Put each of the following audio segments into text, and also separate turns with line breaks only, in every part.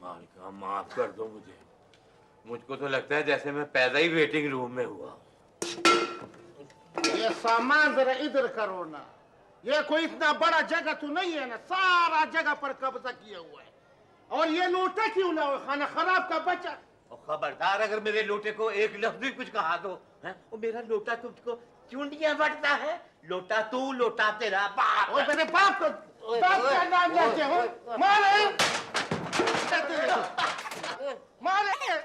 मालिका माफ कर दो मुझे। मुझको तो लगता है जैसे मैं पैदा ही वेटिंग रूम में हुआ।
ये सामान जरा इधर करो ना। ये कोई इतना बड़ा जगह तो नहीं है ना, सारा जगह पर कब्जा किया हुआ है। और ये लोटा क्यों ना हो, खाना खराब का बचा।
और खबरदार अगर मेरे लोटे को एक लफ्ज भी कुछ कहा तो है, वो मेरा लोटा तुझको चुंडियां बटता है। लोटा तू, लोटा तेरा बाप।
और मेरे बाप का नाम लेते हो, मारे मारे,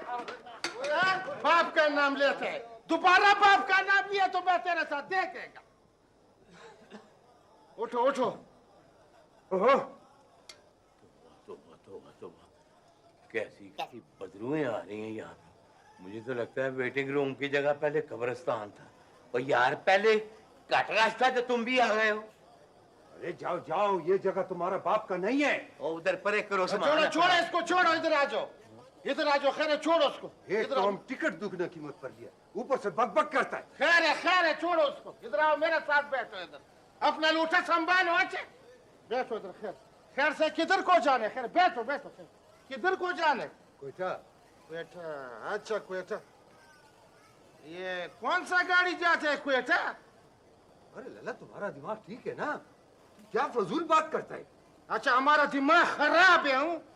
बाप का नाम लेते हैं। दोबारा बाप का नाम लिया तो मैं तेरे साथ देखेगा। उठो उठो। ओहो,
कैसी कैसी बदबूएं आ रही हैं यहाँ पे। मुझे तो लगता है वेटिंग रूम की जगह पहले कब्रिस्तान था। और यार पहले कट रास्ता तो तुम भी आ गए हो।
अरे जाओ जाओ, ये जगह तुम्हारा बाप का नहीं है।
और उधर परे करो।
छोड़ो छोड़ो इसको, छोड़ो, इधर आ जाओ, इधर आ जाओ। खैर है, छोड़ो उसको।
एक तो हम टिकट दुगना कीमत पर लिया, ऊपर से बकबक करता है।
खैर है, छोड़ो उसको। इधर आओ, मेरे साथ बैठो। इधर अपना लोटा संभालो। अच्छा बैठो इधर। खैर से किधर को जाने? खैर बैठो बैठो। किधर को जाने?
क्वेटा।
क्वेटा, अच्छा क्वेटा। ये कौन सा गाड़ी जाते है क्वेटा?
अरे लला, तुम्हारा दिमाग ठीक है ना? क्या फजूल बात करता है?
अच्छा हमारा दिमाग खराब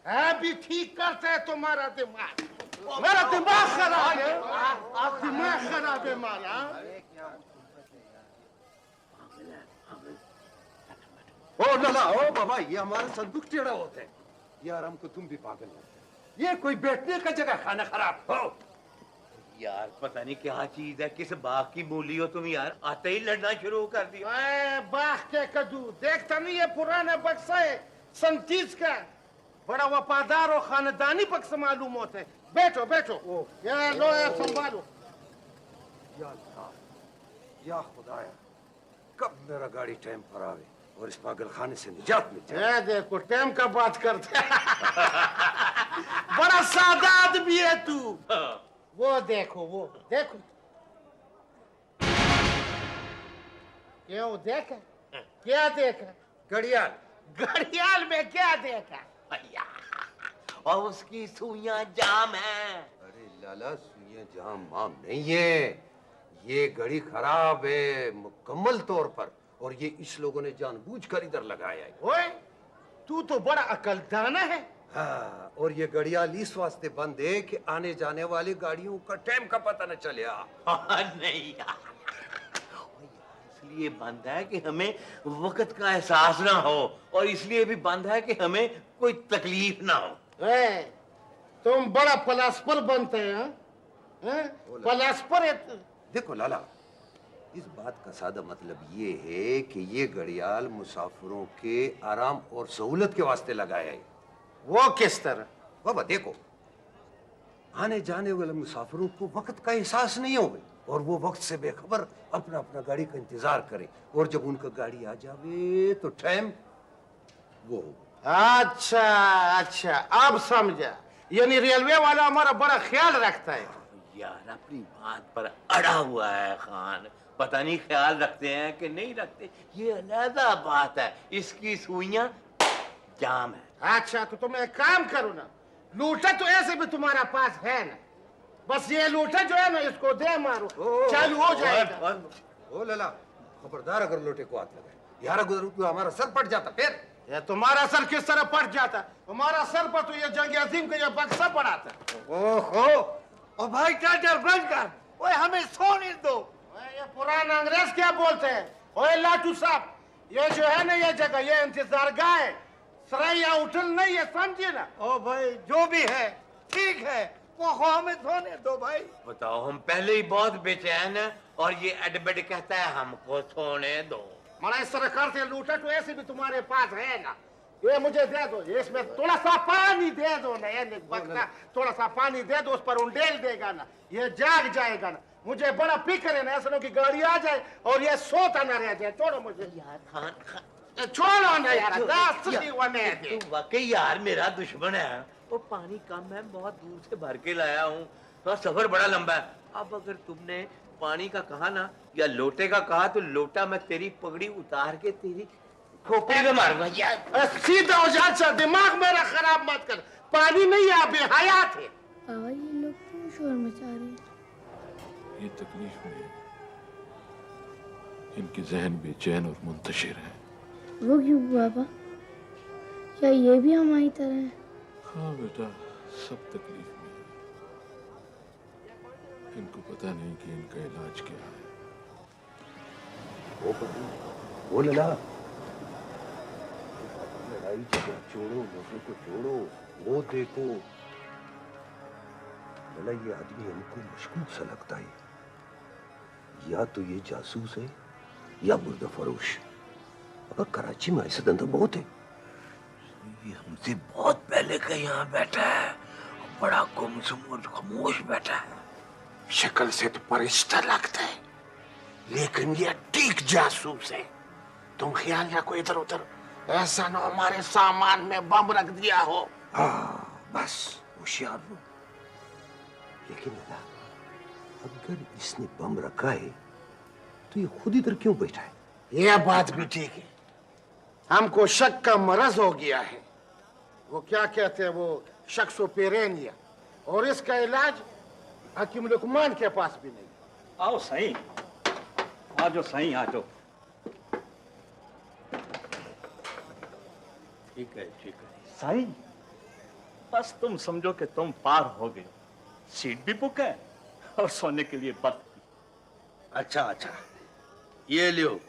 है भी ठीक करता है तुम्हारा दिमाग। मेरा दिमाग खराब है, दिमाग खराब है हमारा।
ओ लला, ओ बाबा, ये हमारा संदूक टेढ़ा होता है। यार हमको तुम भी पागल लगते है। ये कोई बैठने का जगह, खाना खराब हो।
यार पता नहीं क्या चीज है, किस बाग की मूली हो तुम यार, आते ही लड़ना शुरू कर दिया।
बाग के कद्दू देखता नहीं, ये पुराना बक्सा है 37 का, बड़ा वफादार और खानदानी बक्सा मालूम होता है। बैठो बैठो। यार लो यार, संभालो।
या खुदाया, कब मेरा गाड़ी टाइम पर आवे और इस पागल खाने से निजात मिल जाए।
देखो टाइम का बात करते बड़ा सादा आदमी है तू। वो देखो, वो देखो। क्यों देखा? क्या देखा?
घड़ियाल।
घड़ियाल में क्या देखा?
और उसकी सुइयां जाम है।
अरे लाला, सुइयां जाम माम नहीं है, ये घड़ी खराब है मुकम्मल तौर पर, और ये इस लोगों ने जानबूझकर इधर लगाया है।
ओए, तू तो बड़ा अकलदाना है।
हाँ, और ये घड़ियाल इस वास्ते बंद है कि आने जाने वाली गाड़ियों का टाइम का पता न चले।
नहीं यार, इसलिए बंद है कि हमें वक्त का एहसास ना हो, और इसलिए भी बंद है कि हमें कोई तकलीफ ना हो।
तुम बड़ा पलास्पर बनते हैं। पलास्पर है।
देखो लाला, इस बात का सादा मतलब ये है कि ये घड़ियाल मुसाफिरों के आराम और सहूलत के वास्ते लगाया है।
वो किस तरह?
बाबा देखो, आने जाने वाले मुसाफिरों को वक्त का एहसास नहीं होगा, और वो वक्त से बेखबर अपना अपना गाड़ी का इंतजार करे, और जब उनका गाड़ी आ जावे तो टाइम वो हो।
अच्छा अच्छा, अब समझा। यानी रेलवे वाला हमारा बड़ा ख्याल रखता है।
यार अपनी बात पर अड़ा हुआ है खान, पता नहीं ख्याल रखते हैं कि नहीं रखते, ये अलग बात है। इसकी सुइयां जाम है।
अच्छा तो तुम एक काम करो ना, लूटा तो ऐसे भी तुम्हारा पास है ना, बस ये लूटा जो है ना, इसको दे मारो, चालू हो जाएगा।
ओ लला, खबरदार अगर लोटे को हाथ लगाए यार, अगर तो हमारा सर फट जाता फिर।
ये तुम्हारा सर किस तरह फट जाता? तुम्हारा सर पर तो ये जंग अजीम का ये बक्सा पड़ा था।
ओहो,
ओ भाई टाटर बंद कर, ओए हमें सोने दो। ये पुराना अंग्रेज क्या बोलते हैं? ओए लाटू साहब, ये जो है ना ये जगह, ये इंतजारगाह है, सराया होटल नहीं है, समझिए ना। ओ भाई जो भी है ठीक है, वो हमें सोने दो भाई।
बताओ, हम पहले ही बहुत बेचैन हैं और ये एडबेड कहता है हमको सोने दो।
मरा इस तरह करते लूटा तो ऐसे भी तुम्हारे पास है ना, ये मुझे दे दो, इसमें थोड़ा सा पानी दे दो ना, ये बक्सा थोड़ा सा पानी दे दो, उस पर उंडेल देगा ना, ये जाग जाएगा ना। मुझे बड़ा फिक्र है ना, ऐसा की गाड़ी आ जाए और ये सोता ना रह जाए। छोड़ो मुझे
यार खान,
छोड़ो ना यार,
तू वाकई यार मेरा दुश्मन है। और पानी कम है, बहुत दूर से भर के लाया हूँ, तो सफर बड़ा लंबा है। अब अगर तुमने पानी का कहा ना या लोटे का कहा, तो लोटा मैं तेरी पगड़ी उतार के तेरी खोपड़ी में मारूंगा यार।
सीधा हो जा, दिमाग मेरा खराब मत कर। पानी नहीं है, आप हयात है।
बाबा ये लोग क्यों शोर मचा रहे हैं?
ये तकलीफ में इनके जहन बेचैन और मुंतशिर हैं।
वो क्यों बाबा? क्या ये भी हमारी तरह है?
हाँ बेटा, सब तकलीफ में है। इनको पता नहीं कि इनका इलाज क्या है।
वो पति, वो लला, लड़ाई झगड़ा छोड़ो, लोगों को छोड़ो, वो देखो लला, ये आदमी हमको मशकूक सा लगता है। या तो ये जासूस है या मुर्दा फरोश। अगर कराची में ऐसे धंधा बहुत है।
ये हमसे बहुत पहले का यहाँ बैठा है, बड़ा गुमसुम और खामोश बैठा है।
शक्ल से तो परिश्ता लगता है, लेकिन ये ठीक जासूस है। तुम ख्याल रखो इधर उधर, ऐसा ना हमारे सामान में बम रख दिया हो।
हाँ बस होशियार हो। लेकिन लला, अगर इसने बम रखा है तो ये खुद इधर क्यों बैठा है?
यह बात भी ठीक है, हमको शक का मरज हो गया है। वो क्या कहते हैं, वो शख्सोपेरेनिया, और इसका इलाज हकीम लुकमान के पास भी नहीं।
आओ सही, आ जाओ सही, आ जाओ।
ठीक है, ठीक है।
सही, बस तुम समझो कि तुम पार हो गए हो। सीट भी बुक है और सोने के लिए बर्थ भी।
अच्छा अच्छा, ये लियो।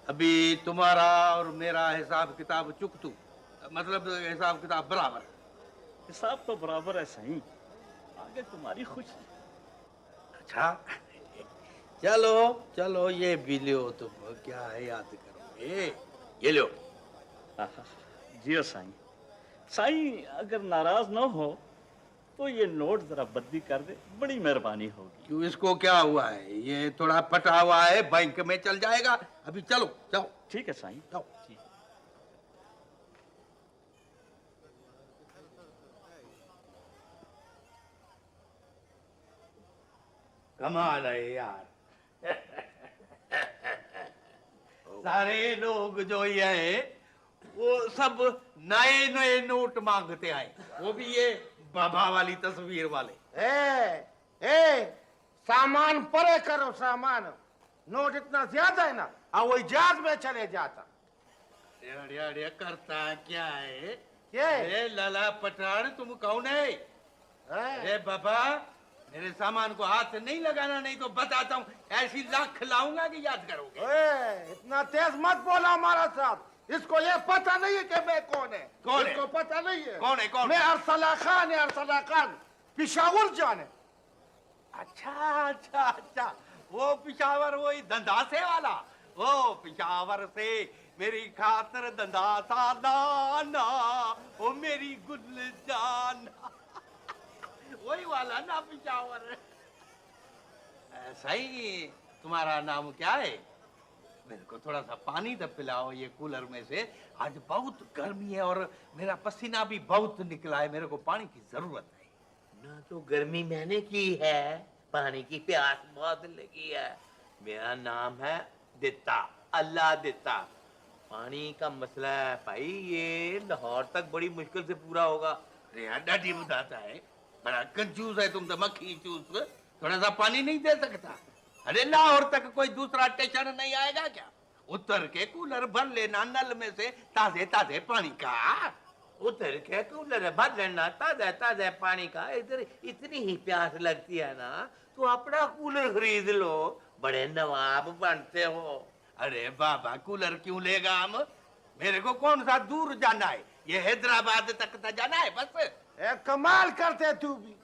अभी तुम्हारा और मेरा हिसाब किताब चुकतू, मतलब हिसाब किताब बराबर।
हिसाब तो बराबर है सही, आगे तुम्हारी खुशी।
अच्छा चलो चलो, ये भी लियो, तुम क्या है याद करोगे। ये लियो।
आहा, जियो साईं। साईं अगर नाराज ना हो तो ये नोट जरा बदली कर दे, बड़ी मेहरबानी होगी।
क्यों, इसको क्या हुआ है? ये थोड़ा फटा हुआ है, बैंक में चल जाएगा। अभी चलो जाओ।
ठीक है साईं,
जाओ।
जी।
कमाल है यार। सारे लोग जो ये हैं वो सब नए नए नोट मांगते आए, वो भी ये बाबा वाली तस्वीर वाले।
ए, सामान परे करो, सामान। नोट इतना ज्यादा है ना, और वो जहाज में चले जाता।
अरे अरे, करता क्या है?
क्या है?
अरे लला पठान, तुम कौन है? अरे बाबा, मेरे सामान को हाथ नहीं लगाना, नहीं तो बताता हूँ ऐसी लाख खिलाऊंगा कि याद करोगे।
इतना तेज मत बोला हमारा साथ। इसको ये पता नहीं है कि मैं कौन है।
कौन है?
इसको पता नहीं है।
कौन है? कौन?
मैं अरसला खान है, अरसला खान, पिशावर जान है।
अच्छा अच्छा अच्छा, वो पिशावर, वही धंधासे वाला। वो पिशावर से मेरी खातर धंधासा लाना, वो मेरी गुल जाना। वही वाला ना पिशावर। सही, तुम्हारा नाम क्या है? मेरे को थोड़ा सा पानी तो पिलाओ ये कूलर में से। आज बहुत गर्मी है और मेरा पसीना भी बहुत निकला है, मेरे को पानी की जरूरत है। ना तो गर्मी मैंने की है, पानी की प्यास बहुत लगी है। मेरा नाम है दित्ता, अल्लाह दित्ता। पानी का मसला है भाई, ये लाहौर तक बड़ी मुश्किल से पूरा होगा। अरे यार, डाटी बताता है, बड़ा कंजूस है तुम तो, मक्खी चूस। थोड़ा सा पानी नहीं दे सकता? अरे लाहौर तक कोई दूसरा स्टेशन नहीं आएगा क्या? उतर के कूलर भर लेना नल में से ताजे ताजे पानी का। उतर के कूलर भर लेना ताजा ताजा पानी का। इधर इतनी ही प्यास लगती है ना, तो अपना कूलर खरीद लो, बड़े नवाब बनते हो। अरे बाबा, कूलर क्यों लेगा हम? मेरे को कौन सा दूर जाना है? ये हैदराबाद तक तो जाना है बस।
कमाल करते तू भी,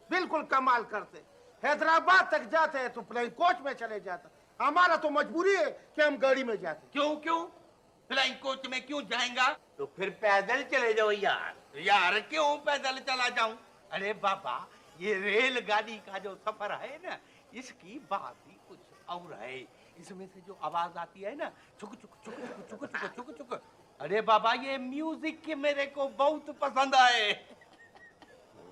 बिल्कुल कमाल करते। हैदराबाद तक जाते हैं तो प्लेन कोच में चले जाता। हमारा तो मजबूरी है कि हम गाड़ी में जाते।
क्यों क्यों? फ्लाइंग कोच में क्यों जाएगा? तो फिर पैदल चले जाओ यार। यार क्यों पैदल चला जाऊं? अरे बाबा, ये रेलगाड़ी का जो सफर है ना, इसकी बात ही कुछ और है। इसमें से जो आवाज आती है ना, चुक चुक चुक चुक चुक चुक चुक चुक, अरे बाबा, ये म्यूजिक के मेरे को बहुत पसंद आए।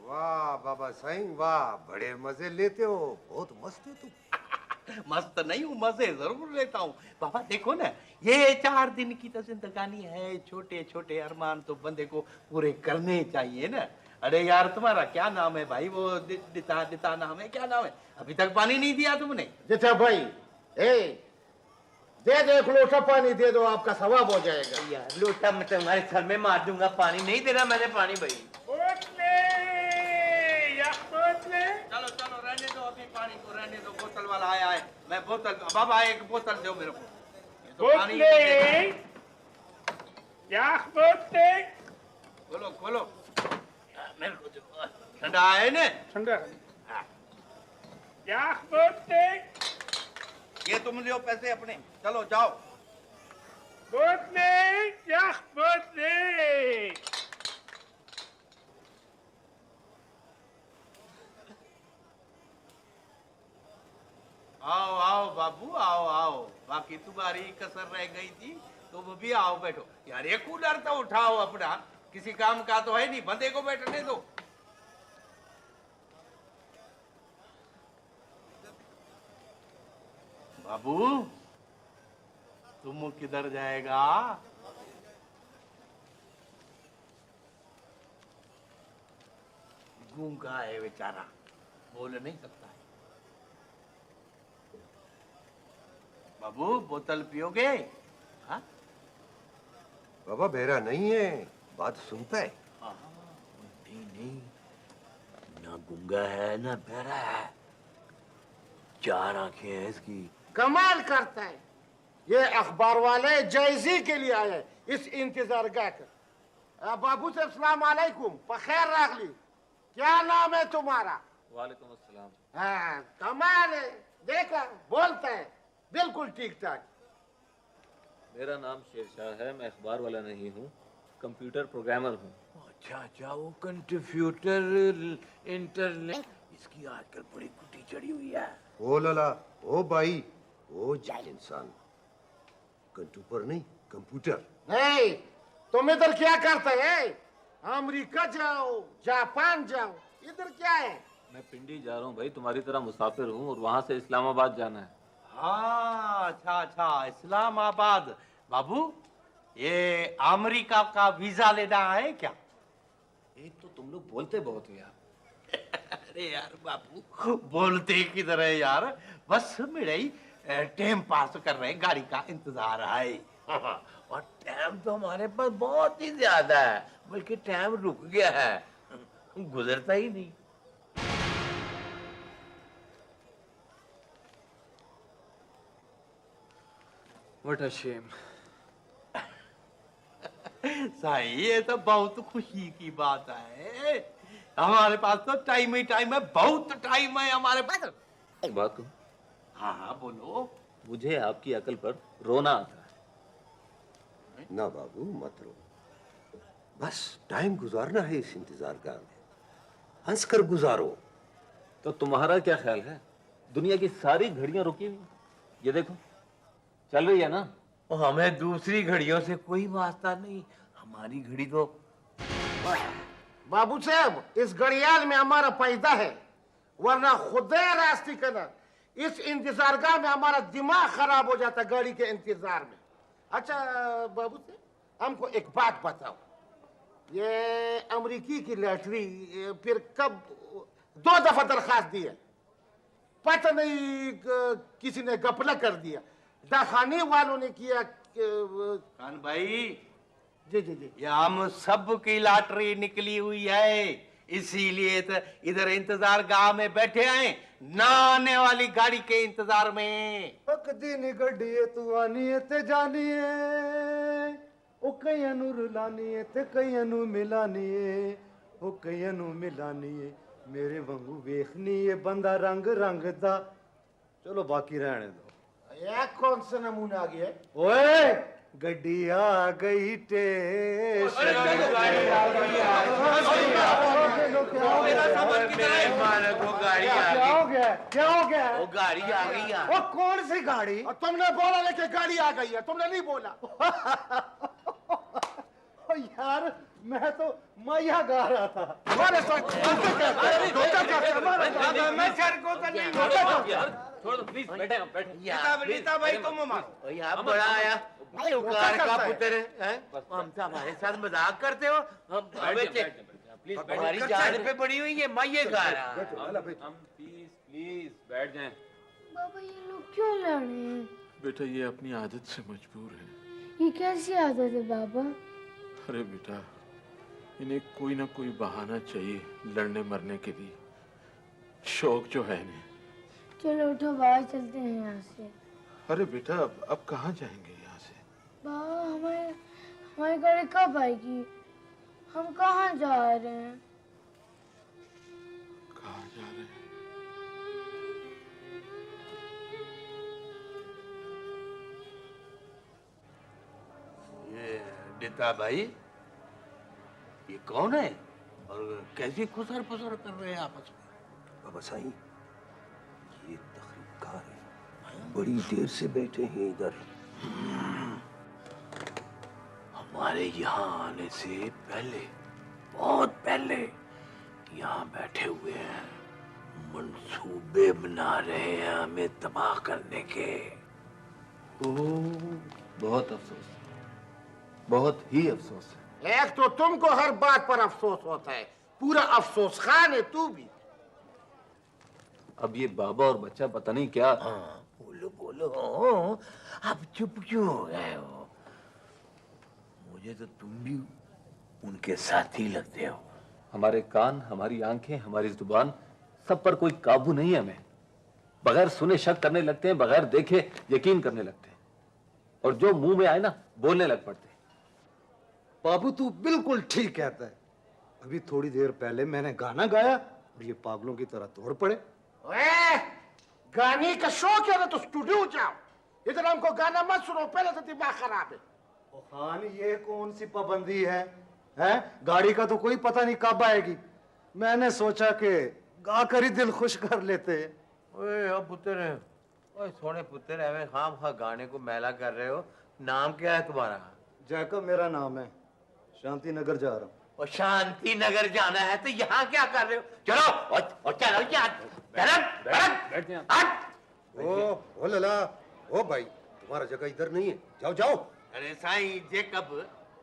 वाह बाबा साईं, वाह, बड़े मजे लेते हो, बहुत मस्त हो तुम।
मस्त नहीं हूँ, मजे जरूर लेता हूँ। बाबा देखो ना, ये 4 दिन की तो जिंदगानी है, छोटे छोटे अरमान तो बंदे को पूरे करने चाहिए ना। अरे यार तुम्हारा क्या नाम है भाई? वो दिता नाम है, क्या नाम है? अभी तक पानी नहीं दिया तुमने।
जिता भाई, दे दो, 1 लोटा पानी दे दो, आपका सवाब हो जाएगा।
यार लोटा मैं तुम्हारे सर में मार दूंगा, पानी नहीं देना मैंने पानी भाई। चलो चलो रहने दो, अभी पानी को रहने दो, बोतल वाला आया है। मैं बोतल, बाबा 1 बोतल दो मेरे को। ये तो पानी नहीं देता। खोलो खोलो, मेरे को दो। ठंडा है ना?
ठंडा।
हाँ। ये तुम लो पैसे अपने, चलो जाओ। आओ आओ बाबू, आओ आओ। बाकी तुम्हारी कसर रह गई थी, तुम भी आओ, बैठो। यार ये कूलर तो उठाओ अपना, किसी काम का तो है नहीं, बंदे को बैठने दो। बाबू तुम किधर जाएगा? गूंगा है बेचारा, बोल नहीं सकता है। बाबू बोतल पियोगे? हाँ?
बाबा बहरा नहीं है, बात सुनता है।
नहीं नहीं, ना गूंगा है ना बहरा है, 4 आंखें हैं इसकी।
कमाल करता है। ये अखबार वाले जायजी के लिए आए इस इंतजार गाह कर। बाबू साहब सलाम अलैकुम, बखैर रख ली। क्या नाम है तुम्हारा?
वालेकुम अस्सलाम।
हाँ, कमाल है, देखा बोलता है बिल्कुल ठीक ठाक।
मेरा नाम शेरशाह है, मैं अखबार वाला नहीं हूँ, कंप्यूटर प्रोग्रामर हूँ।
अच्छा अच्छा, वो कंप्यूटर इंटरनेट, इसकी आजकल बड़ी कुटी चढ़ी हुई है।
ओ लला, ओ भाई, ओ जाहिल इंसान, कंप्यूटर नहीं कंप्यूटर।
नहीं, तुम इधर क्या करते है? अमेरिका जाओ, जापान जाओ, इधर क्या है?
मैं पिंडी जा रहा हूँ भाई, तुम्हारी तरह मुसाफिर हूँ और वहाँ से इस्लामाबाद जाना है।
हाँ अच्छा अच्छा, इस्लामाबाद। बाबू ये अमेरिका का वीजा लेना है क्या?
एक तो तुम लोग बोलते बहुत हो यार।
अरे यार बाबू, बोलते किधर है यार, बस मेरे ही टाइम पास कर रहे हैं, गाड़ी का इंतजार है। और टाइम तो हमारे पास बहुत ही ज्यादा है, बल्कि टाइम रुक गया है, गुजरता ही नहीं।
What a shame.
सही, ये तो बहुत खुशी की बात है। हमारे पास तो टाइम ही टाइम है, बहुत टाइम है हमारे पास।
एक बात कहूँ,
हाँ हाँ बोलो।
मुझे आपकी अकल पर रोना आता है।
ना बाबू मत रो, बस टाइम गुजारना है इस इंतजार का में, हंस कर गुजारो।
तो तुम्हारा क्या ख्याल है, दुनिया की सारी घड़ियां रुकी हुई, ये देखो चल रही है ना।
और हमें दूसरी घड़ियों से कोई वास्ता नहीं, हमारी घड़ी तो।
बाबू साहब, इस घड़ियाल में हमारा पैदा है, वरना खुदा रास्ती करना, इस इंतजार गाह में हमारा दिमाग खराब हो जाता गाड़ी के इंतजार में। अच्छा बाबू साहब, हमको एक बात बताओ, ये अमेरिकी की लॉटरी फिर कब 2 दफा दरखास्त दी है, पता नहीं किसी ने गपला कर दिया, दखाने वालों ने किया।
कान भाई,
जी जी जी,
ये हम सब की लॉटरी निकली हुई है, इसीलिए तो इधर इंतजार गाह में बैठे हैं, ना आने वाली गाड़ी के इंतजार में।
दिन गड्डिए तू आनिए ते जानिए, ओ कईयां रुलानिए ते कईयां मिलानिए, ओ कईयां मिलानिए, मेरे वांगू वेखनीए बंदा रंग रंग दा। चलो बाकी रहने दो।
यह कौन सा नमूना आ गया?
ओए गड्डी आ गई टेशन। क्या हो गया? क्या हो गया?
वो गाड़ी आ गई यार।
वो कौन सी गाड़ी?
और तुमने बोला लेके गाड़ी आ गई है, तुमने नहीं बोला।
ओ यार, मैं तो मैया गा रहा था।
हमारे साथ धोखा करते हैं, धोखा करते हैं, हमारे साथ।
मैं सर को तो
नहीं
छोड़
होगा।
दो यार, छोड़ दो प्लीज, बैठे आप बैठे।
नीता भाई तुम मारो।
यहाँ बड़ा आया
भाई, वो
कार
क्या
का
करता है?
पुत्र है, हमसे हमारे साथ मजाक करते हो। हम
प्लीज
हमारी जान पे पड़ी हुई है माये कार।
हम प्लीज प्लीज बैठ जाएं।
बाबा ये लोग क्यों लड़ रहे हैं?
बेटा ये अपनी आदत से मजबूर है।
ये कैसी आदत है बाबा?
अरे बेटा इन्हें कोई ना कोई बहाना चाहिए लड़ने मरने के लिए। शौक जो है इन्हें।
चलो उठो बाहर चलते हैं यहाँ से।
अरे बेटा अब कहाँ जाएंगे यहाँ से?
बाबा हमारी गाड़ी कब आएगी? हम कहाँ जा रहे हैं?
कहाँ जा रहे हैं?
ये नेता भाई ये कौन है और कैसी खुसर फुसर कर रहे हैं आपस में?
बाबा साईं, ये तकरीबकार है, बड़ी देर से बैठे हैं इधर।
हमारे यहाँ आने से पहले, बहुत पहले यहाँ बैठे हुए हैं, मंसूबे बना रहे हैं हमें तबाह करने के।
बहुत अफसोस, बहुत ही अफसोस है।
एक तो तुमको हर बात पर अफसोस होता है, पूरा अफसोस खान है तू भी।
अब ये बाबा और बच्चा पता नहीं क्या।
हाँ बोलो बोलो, आप चुप क्यों हो गए हो? मुझे तो तुम भी उनके साथी लगते हो।
हमारे कान, हमारी आंखें, हमारी जुबान, सब पर कोई काबू नहीं है हमें। बगैर सुने शक करने लगते हैं, बगैर देखे यकीन करने लगते हैं, और जो मुंह में आए ना बोलने लग पड़ते हैं।
बाबू तू बिल्कुल ठीक कहता है। अभी थोड़ी देर पहले मैंने गाना गाया और ये पागलों की तरह दौड़ पड़े।
ओए, गाने का शौक है ना तो स्टूडियो जाओ, इधर हमको गाना मत सुनो, पहले से दिमाग खराब है।
ओ खान, ये कौन सी पाबंदी है? गाड़ी का तो कोई पता नहीं कब आएगी। मैंने सोचा कि गाकर ही दिल खुश कर लेते।
ओए ओ पुत्र, ओए सोने पुत्र, एवं खाम खा गाने को मैला कर रहे हो। नाम क्या है तुम्हारा?
जैकब मेरा नाम है, शांति नगर जा रहा हूँ।
और शांति नगर जाना है तो यहाँ क्या कर रहे हो? चलो और चलो
बैठते हैं।
ओ लला, ओ भाई, तुम्हारा जगह इधर नहीं है, जाओ जाओ।
अरे साईं जेकब,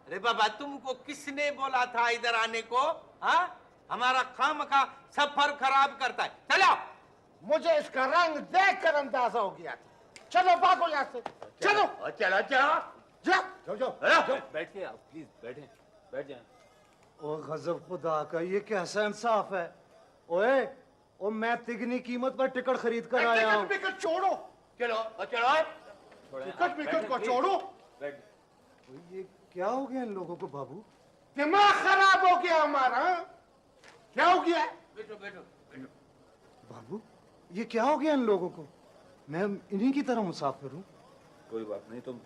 अरे बाबा तुमको किसने बोला था इधर आने को? हाँ, हमारा खामखा सफर खराब करता है। चलो।
मुझे इसका रंग देख कर अंदाजा हो गया था। चलो भागो यहाँ से, चलो
चलो चलो
जाओ।
जाओ जाओ।
चलो।
बैठिए आप प्लीज, बैठे बैठ जाएं।
ओ गजब खुदा का, ये कैसा इंसाफ है? ओए, ओ मैं तिगनी कीमत पर टिकट खरीद कर आया हूँ।
टिकट विकट छोड़ो,
चलो चलो।
टिकट विकट को छोड़ो।
ये क्या हो गया इन लोगों को बाबू?
दिमाग खराब हो गया हमारा। हाँ? क्या हो गया?
बैठो बैठो बैठो।
बाबू, ये क्या हो गया इन लोगों को? मैं इन्हीं की तरह मुसाफिर हूँ।
कोई बात नहीं, तुम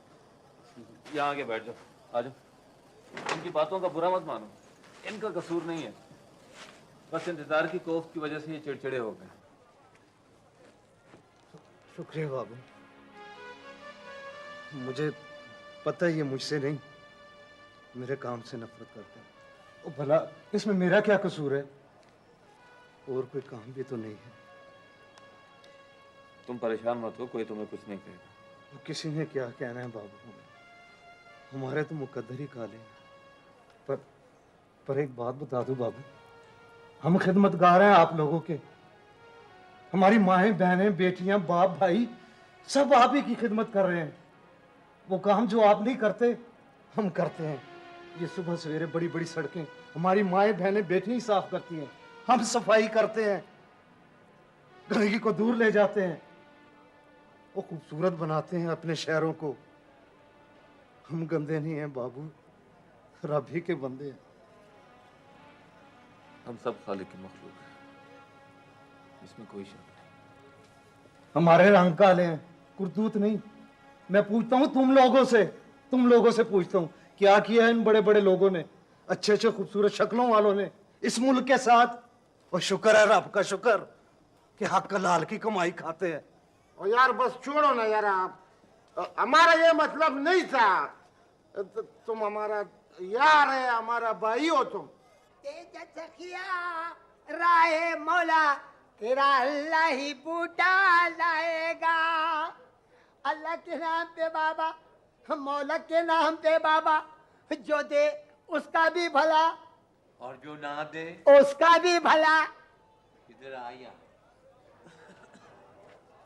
यहाँ आके बैठ जाओ, आ जाओ। इनकी बातों का बुरा मत मानो, इनका कसूर नहीं है, बस इंतजार की कोफ्त की वजह से ये चिड़चिड़े हो गए।
शुक्रिया बाबू, मुझे पता है ये मुझसे नहीं, मेरे काम से नफरत करते हैं। ओ भला इसमें मेरा क्या कसूर है? और कोई काम भी तो नहीं है।
तुम परेशान मत हो, कोई तुम्हें कुछ नहीं कहेगा।
तो किसी ने क्या कहना है बाबू, हमारे तो मुकद्दर ही काले हैं। पर एक बात बता दूं बाबू, हम खिदमतगार हैं आप लोगों के। हमारी माएं, बहनें, बेटियां, बाप, भाई सब आप ही की खिदमत कर रहे हैं। वो काम जो आप नहीं करते हम करते हैं। ये सुबह सवेरे बड़ी बड़ी सड़कें हमारी माएं, बहनें, बेटियां ही साफ करती हैं, हम सफाई करते हैं, गंदगी को दूर ले जाते हैं, वो खूबसूरत बनाते हैं अपने शहरों को। हम गंदे नहीं हैं बाबू, रब ही के बंदे हैं।
हम सब खालिक की मखलूक हैं, इसमें कोई शक नहीं।
हमारे रंग काले हैं, कुर्तूत नहीं। मैं पूछता हूँ तुम लोगों से पूछता हूँ, क्या किया है इन बड़े बड़े लोगों ने, अच्छे अच्छे खूबसूरत शक्लों वालों ने इस मुल्क के साथ? और शुक्र है रब का शुक्र कि हक लाल की कमाई खाते हैं।
और यार बस छोड़ो ना यार, आप हमारा ये मतलब नहीं था। तुम हमारा यार है, हमारा भाई हो तुम।
तेज सखिया राहे मौला तेरा अल्लाह ही बूटा लाएगा। अल्लाह के नाम पे बाबा, मौला के नाम पे बाबा, जो दे उसका भी भला
और जो ना दे
उसका भी भला।
इधर आ या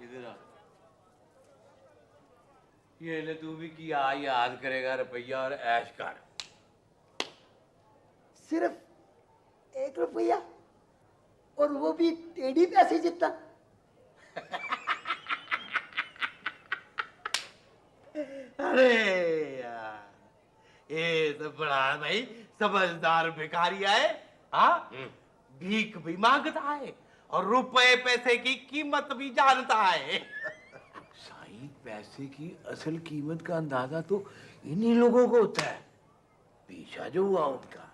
इधर आ। ये ले तू भी किया याद करेगा रुपया और ऐश कर।
सिर्फ 1 रुपया और वो भी टेढ़ी पैसे जितना।
अरे यार ये तो बड़ा भाई समझदार भिखारी है। हाँ भीख भी मांगता है और रुपए पैसे की कीमत भी जानता है। साईं पैसे की असल कीमत का अंदाजा तो इन्हीं लोगों को होता है, पीछा जो हुआ उनका।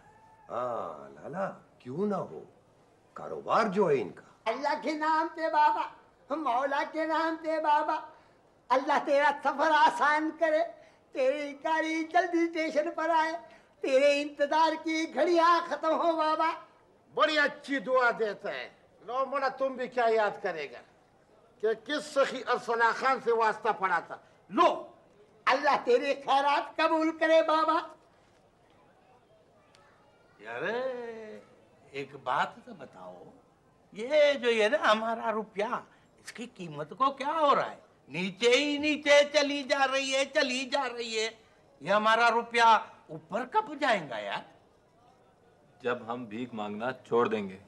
हाँ लाला, क्यों ना हो, कारोबार जो है इनका।
अल्लाह के नाम पे बाबा, मौला के नाम पे बाबा, अल्लाह तेरा सफर आसान करे, तेरी गाड़ी जल्दी स्टेशन पर आए, तेरे इंतजार की घड़ियां खत्म हो बाबा।
बड़ी अच्छी दुआ देता है। लो मोना, तुम भी क्या याद करेगा कि किस सखी अरसला खान से वास्ता पड़ा था। लो,
अल्लाह तेरे खैरात कबूल करे बाबा।
यार एक बात तो बताओ, ये जो ये ना हमारा रुपया, इसकी कीमत को क्या हो रहा है? नीचे ही नीचे चली जा रही है, चली जा रही है। ये हमारा रुपया ऊपर कब जाएगा यार?
जब हम भीख मांगना छोड़ देंगे।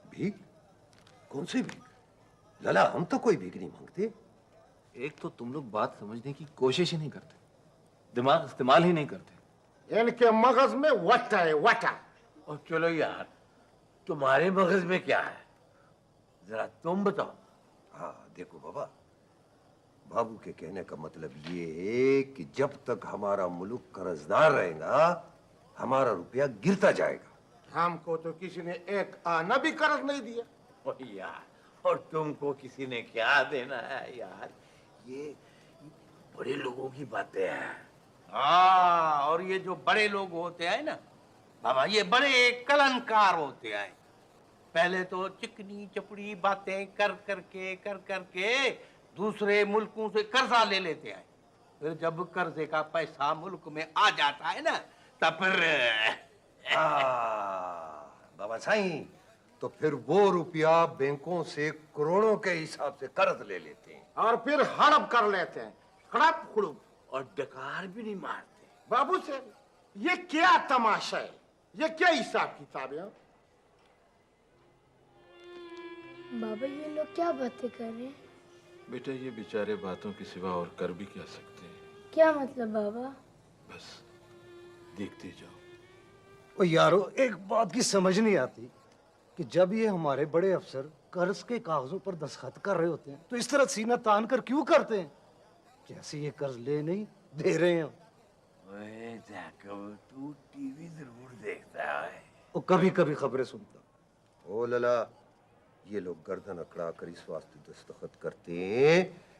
भीख? कौन सी भीख? लाला, हम तो कोई भीख नहीं मांगते।
एक तो तुम लोग बात समझने की कोशिश ही नहीं करते, दिमाग इस्तेमाल ही नहीं करते।
इनके मगज में वटा है, वटा।
और चलो यार, तुम्हारे मगज में क्या है, जरा तुम बताओ।
हाँ देखो बाबा, बाबू के कहने का मतलब ये है कि जब तक हमारा मुल्क कर्जदार रहेगा, हमारा रुपया गिरता जाएगा।
हमको तो किसी ने एक आना भी कर्ज नहीं दिया।
और यार, और तुमको किसी ने क्या देना है यार? ये बड़े लोगों की बातें हैं। हाँ, और ये जो बड़े लोग होते हैं ना बाबा, ये बड़े कलंकार होते हैं। पहले तो चिकनी चपड़ी बातें कर करके दूसरे मुल्कों से कर्जा ले लेते हैं। फिर जब कर्जे का पैसा मुल्क में आ जाता है ना, तब फिर
बाबा साईं, तो फिर वो रुपया बैंकों से करोड़ों के हिसाब से कर्ज ले लेते हैं
और फिर हड़प कर लेते हैं, हड़प हुड़प,
और डकार भी नहीं मारते।
बाबू से ये क्या तमाशा है, ये क्या हिसाब किताब है?
बाबा ये लोग क्या बातें कर रहे हैं?
बेटा ये बेचारे बातों के सिवा और कर भी क्या सकते हैं।
क्या मतलब बाबा?
बस देखते जाओ।
ओ यारो, एक बात की समझ नहीं आती कि जब ये हमारे बड़े अफसर कर्ज के कागजों पर दस्तखत कर रहे होते हैं तो इस तरह सीना तान कर क्यों करते हैं, जैसे ये कर्ज ले नहीं दे रहे हैं।
ओए जैकब, तू टीवी जरूर देखता है।
वो कभी कभी खबरें सुनता।
ओ लला, ये लोग गर्दन अकड़ा कर इस वास्ते दस्तखत करते हैं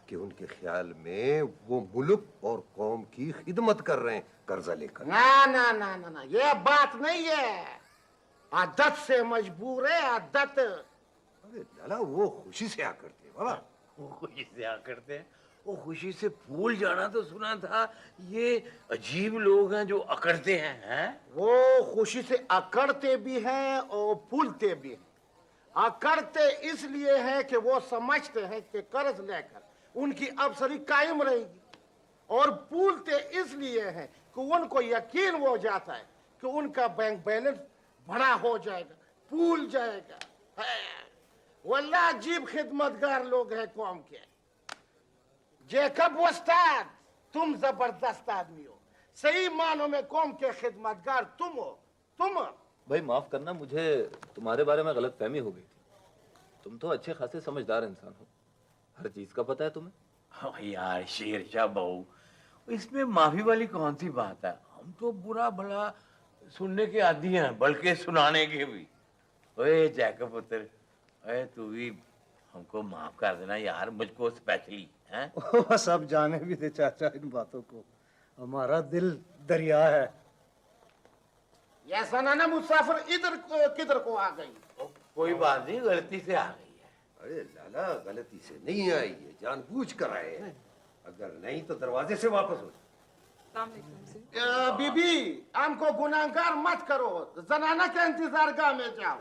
कि उनके ख्याल में वो मुल्क और कौम की खिदमत कर रहे हैं कर्जा लेकर।
ना ना ना ना ना, ये बात नहीं है। आदत से मजबूर है, आदत।
अरे लाला, वो खुशी से आ करते हैं बाबा।
वो खुशी से आ करते हैं, वो खुशी से फूल जाना तो सुना था। ये अजीब लोग हैं जो अकड़ते हैं।
वो खुशी से अकड़ते भी हैं और फूलते भी हैं। अकड़ते इसलिए है कि वो समझते हैं कि कर्ज लेकर उनकी अफसरी कायम रहेगी, और फूलते इसलिए है कि उनको यकीन हो जाता है कि उनका बैंक बैलेंस बड़ा हो जाएगा, फूल जाएगा। वल्लाह अजीब खिदमतगार लोग हैं कौम के। जैकब उस्ताद, तुम जबरदस्त आदमी हो, सही मानों में कौम के खिदमतगार तुम हो। तुम
भाई माफ करना, मुझे तुम्हारे बारे में गलत फहमी हो गई थी। तुम तो अच्छे खासे समझदार इंसान हो, हर चीज का पता है तुम्हें।
हाँ यार शेरशाह बहू, इसमें माफी वाली कौन सी बात है? हम तो बुरा भला सुनने के आदी हैं, बल्कि सुनाने के भी। ओए जैकब पुत्र, ओए तू भी हमको माफ कर देना यार, मुझको स्पेशली हैं।
बस अब जाने भी दे चाचा इन बातों को, हमारा दिल दरिया है।
ऐसा ना मुसाफिर इधर किधर को आ गई।
कोई बात नहीं, गलती से आ गई है।
अरे लाला, गलती से नहीं आई है, जानबूझ कर आए हैं। अगर नहीं तो दरवाजे से वापस हो जाओ।
बीबी, हमको गुनाहगार मत करो, जनाना के इंतजार गाह में जाओ।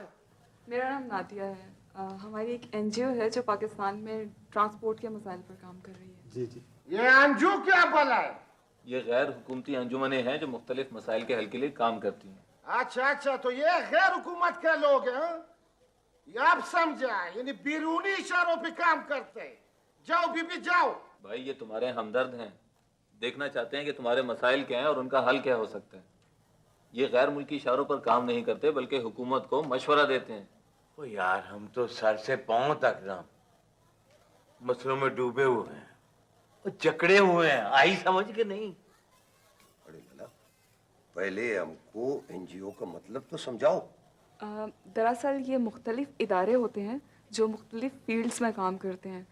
मेरा नाम नादिया है। हमारी एक एनजीओ है जो पाकिस्तान में ट्रांसपोर्ट के मसाइल पर काम कर रही है।
जी जी।
ये अंजू क्या भला है?
ये गैर हुकूमती अंजुमनें हैं जो मुख्तलिफ मसाइल के हल के लिए काम करती हैं।
अच्छा अच्छा, तो ये गैर हुकूमत के लोग हैं? ये आप समझा, यानी बैरूनी इशारों पे काम करते हैं। जाओ बीबी जाओ।
भाई ये तुम्हारे हमदर्द हैं, देखना चाहते हैं कि तुम्हारे मसाइल क्या हैं और उनका हल क्या हो सकता है। ये गैर मुल्की इशारों पर काम नहीं करते बल्कि हुकूमत को मशवरा देते हैं।
ओ यार, हम तो सर से पांव तक ना मसलों में डूबे हुए हैं और जकड़े हुए हैं, आई समझ के नहीं।
अरे लाला, पहले हमको एनजीओ का मतलब तो समझाओ।
दरअसल ये मुख्तलिफ इदारे होते हैं जो मुख्तलिफ फील्ड्स में काम करते हैं,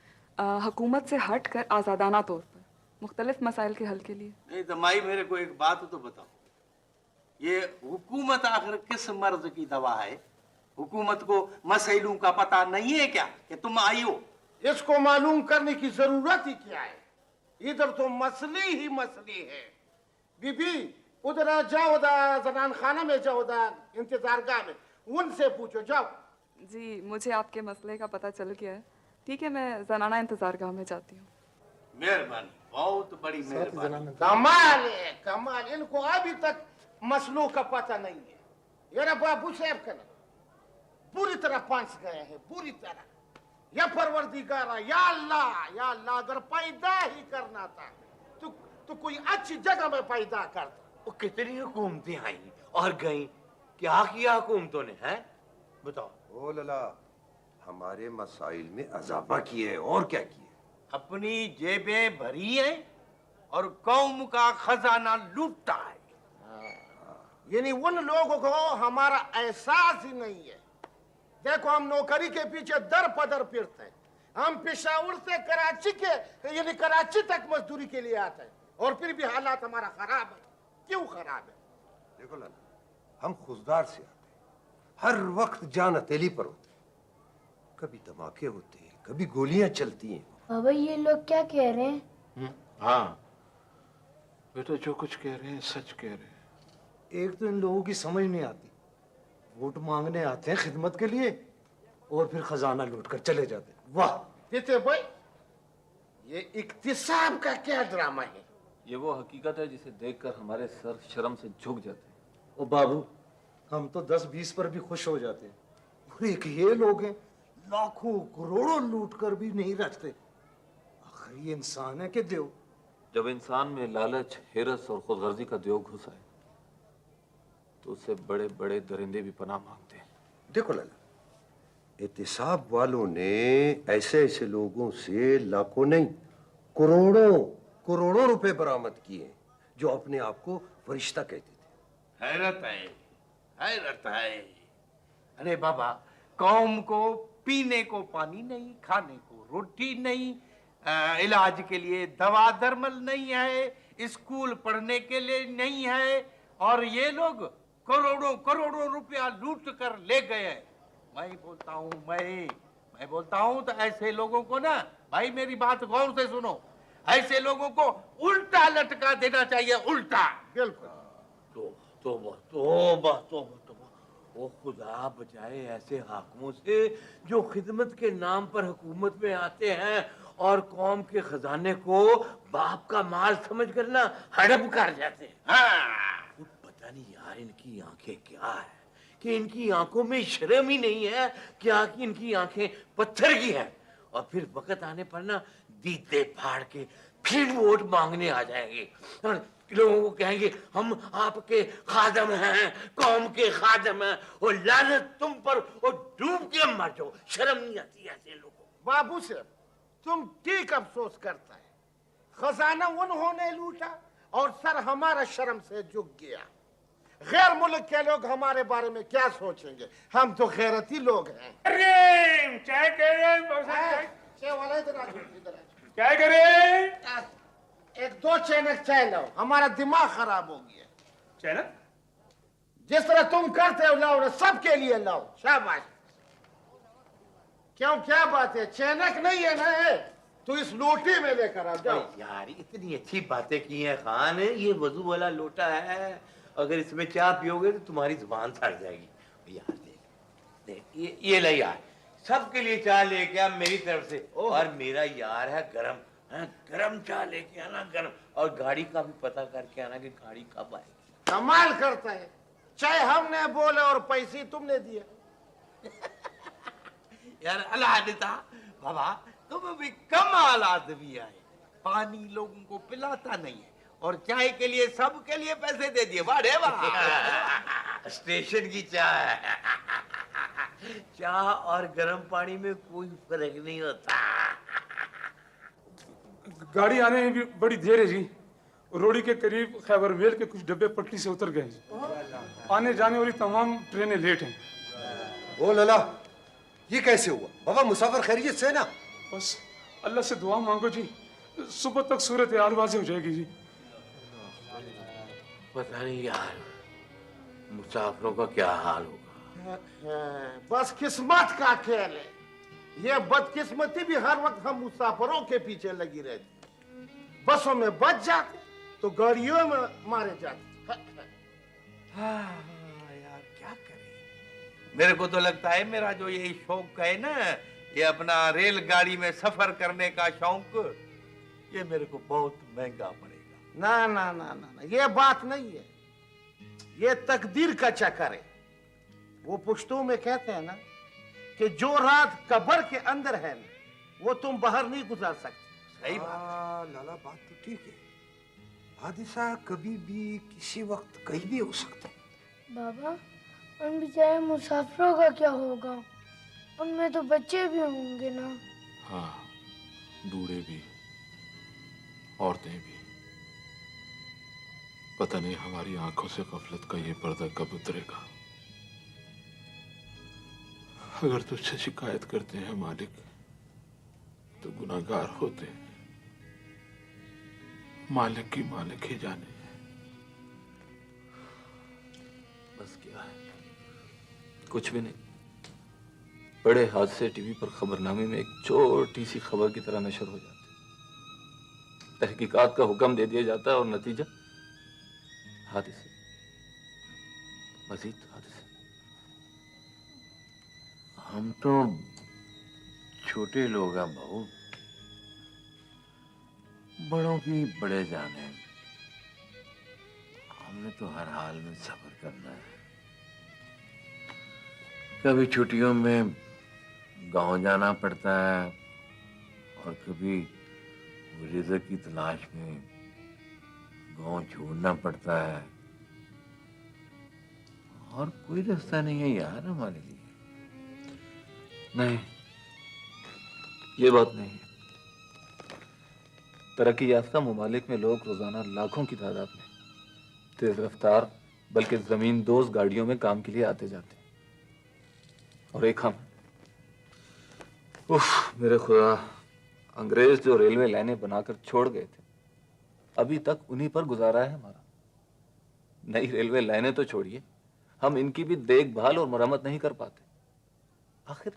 हुकूमत से हट कर आज़ादाना तौर पर मुख्तलिफ मसाइल के हल के लिए।
नहीं तो माई, मेरे को एक बात तो बताओ, ये हुकूमत आखिर किस मर्ज की दवा है? हुकूमत को मसइलों का पता नहीं है क्या कि तुम आई हो? इसको मालूम करने की जरूरत ही क्या है? इधर तो मसले ही मसले है। बीबी, उधर जाओ, जनान खाना में जाओ, इंतजार गाह में, उनसे पूछो, जाओ।
जी, मुझे आपके मसले का पता चल गया है। ठीक है, मैं जनाना इंतजार गाह में जाती हूँ।
मेहरबानी, बहुत बड़ी मेहरबानी। कमाल है, कमाल। इनको अभी तक मसलों का पता नहीं है। यार बाबू साहब का ना पूरी तरह पंच गए हैं, पूरी तरह। या परवरदिगारा, या अल्लाह, अगर पैदा ही करना था तो कोई अच्छी जगह में पैदा करता।
वो कितनी हुकूमतें आई और गई, क्या किया हुकूमतों ने, है बताओ।
ओ लाला, हमारे मसाइल में अजाफा किए है और क्या किए?
अपनी जेबें भरी है और कौम का खजाना लूटता है। यानी उन लोगों को हमारा एहसास ही नहीं है। देखो, हम नौकरी के पीछे दर पदर फिरते हैं। हम पेशावर से कराची के यानी कराची तक मजदूरी के लिए आते हैं और फिर भी हालात हमारा खराब है। क्यों खराब है?
देखो लाला, हम खुशदार से आते हैं, हर वक्त जान हथेली पर होते हैं। कभी धमाके होते हैं, कभी गोलियां चलती हैं।
बाबा, ये लोग क्या कह रहे हैं?
हाँ बेटा, जो कुछ कह रहे हैं सच कह रहे हैं।
एक तो इन लोगों की समझ नहीं आती, वोट मांगने आते हैं खिदमत के लिए और फिर खजाना लूट कर चले जाते हैं। वाह
तीते भाई, ये इक्तिसाब का क्या ड्रामा है?
ये वो हकीकत है जिसे देखकर हमारे सर शर्म से झुक जाते हैं।
ओ बाबू, हम तो 10-20 पर भी खुश हो जाते हैं, और एक ये लोग हैं लाखों करोड़ों लूट कर भी नहीं रखते। आखिर ये इंसान है कि देव?
जब इंसान में लालच, हिरस और खुदगर्जी का द्योग घुस आए तो उससे बड़े बड़े दरिंदे भी पनाह मांगते हैं।
देखो लाला, एहतिसाब वालों ने ऐसे ऐसे लोगों से लाखों नहीं करोड़ों रुपए बरामद किए जो अपने आप को फरिश्ता कहते थे।
हैरत है, हैरत है। अरे बाबा, कौम को पीने को पानी नहीं, खाने को रोटी नहीं, इलाज के लिए दवा दरमल नहीं है, स्कूल पढ़ने के लिए नहीं है, और ये लोग करोड़ों रुपया लूट कर ले गए। मैं बोलता हूँ तो ऐसे लोगों को ना, भाई मेरी बात गौर से सुनो, ऐसे लोगों को उल्टा लटका देना चाहिए, उल्टा। बिल्कुल।
तोबा, ओ खुदा बचाए ऐसे हाकिमों से जो खिदमत के नाम पर हुकूमत में आते हैं और कौम के खजाने को बाप का माल समझ कर ना हड़प कर जाते हैं।
हाँ।
पता नहीं यार, इनकी आंखें क्या है कि इनकी आंखों में शर्म ही नहीं है, क्या कि इनकी आंखें पत्थर की हैं। और फिर वक्त आने पर ना दीदे फाड़ के फिर वोट मांगने आ जाएंगे और लोगों को कहेंगे हम आपके खादम हैं, कौम के खादम हैं, और लानत तुम पर, और डूब के मर जाओ। शर्म नहीं आती ऐसे लोगों को।
बाबू से तुम ठीक अफसोस करता है, खजाना उन्होंने लूटा और सर हमारा शर्म से झुक गया। गैर मुल्क के लोग हमारे बारे में क्या सोचेंगे? हम तो गैरती लोग हैं।
चाय क्या करे?
एक 2 चैनक चाय लाओ, हमारा दिमाग खराब हो गया।
चैनक?
जिस तरह तुम करते हो लाओ ना, सबके लिए लाओ। शाबाश। क्यों, क्या बात है? चैनक नहीं है ना है? तो इस लोटे में लेकर आ जाओ।
यार इतनी अच्छी बातें की हैं खान, ये वजू वाला लोटा है, अगर इसमें चाय पियोगे तो तुम्हारी जुबान सड़ जाएगी। यार देख देख, ये ले यार, सबके लिए चाय लेके आ मेरी तरफ से। और मेरा यार है गरम, गरम चाय लेके आना, गरम। और गाड़ी का भी पता करके आना कि गाड़ी कब आएगी।
कमाल करता है, चाहे हमने बोले और पैसे तुमने दिए।
यार अल्लाह देता बाबा, तुम भी कमाल आदमी आए। पानी लोगों को पिलाता नहीं है और चाय के लिए सबके लिए पैसे दे दिए। वाह रे वाह। स्टेशन की चाय, चाय और गर्म पानी में कोई फर्क नहीं होता।
गाड़ी आने में भी बड़ी देर है जी। रोड़ी के करीब खैबर मेल के कुछ डब्बे पटरी से उतर गए जी। आने जाने वाली तमाम ट्रेनें लेट हैं।
ओ लला, ये कैसे हुआ? बाबा मुसाफिर खैरियत से ना?
बस अल्लाह से दुआ मांगो जी, सुबह तक सूरत हाल वाज़ेह हो जाएगी जी।
पता नहीं यार मुसाफिरों का क्या हाल होगा।
बस किस्मत का खेल है। ये बदकिस्मती भी हर वक्त हम मुसाफिरों के पीछे लगी रहती। बसों में बच जाते तो गाड़ियों में मारे जाते।
यार क्या करें, मेरे को तो लगता है मेरा जो ये शौक है ना, ये अपना रेलगाड़ी में सफर करने का शौक, ये मेरे को बहुत महंगा पड़ेगा।
ना ना ना ना ना, ये बात नहीं है, ये तकदीर का चक्कर है। वो पुश्तों में कहते हैं ना कि जो रात कब्र के अंदर है ना, वो तुम बाहर नहीं गुजार सकते।
सही बात।
लाला बात तो ठीक है, हादिसा कभी भी किसी वक्त कहीं भी हो सकता है।
बाबा, उन बेचारे मुसाफिरों का क्या होगा? उनमें तो बच्चे भी होंगे ना।
हाँ, बूढ़े भी, औरतें भी। पता नहीं हमारी आंखों से गफलत का ये पर्दा कब उतरेगा। अगर तुझसे शिकायत करते हैं मालिक तो गुनाहगार होते हैं। मालिक की मालिक ही जाने।
बस क्या है, कुछ भी नहीं। बड़े हादसे टीवी पर खबरनामे में एक छोटी सी खबर की तरह नशर हो जाते, तहकीकात का हुक्म दे दिया जाता है और नतीजा हादसे, मजीद हादसे।
हम तो छोटे लोग हैं बहू, बड़ों की बड़े जाने। हमने तो हर हाल में सब्र करना है। कभी छुट्टियों में गांव जाना पड़ता है और कभी रिज़्क़ की तलाश में गांव छोड़ना पड़ता है। और कोई रास्ता नहीं है यार हमारे लिए।
नहीं, ये बात नहीं है। तरक्की याफ्ता ममालिक में लोग रोजाना लाखों की तादाद में तेज रफ्तार बल्कि जमीन दोज गाड़ियों में काम के लिए आते जाते हैं, और एक हम। उफ मेरे खुदा, अंग्रेज जो रेलवे लाइनें बनाकर छोड़ गए थे, अभी तक उन्हीं पर गुजारा है हमारा। नई रेलवे लाइनें तो छोड़िए, हम इनकी भी देखभाल और मरम्मत नहीं कर पाते। आखिर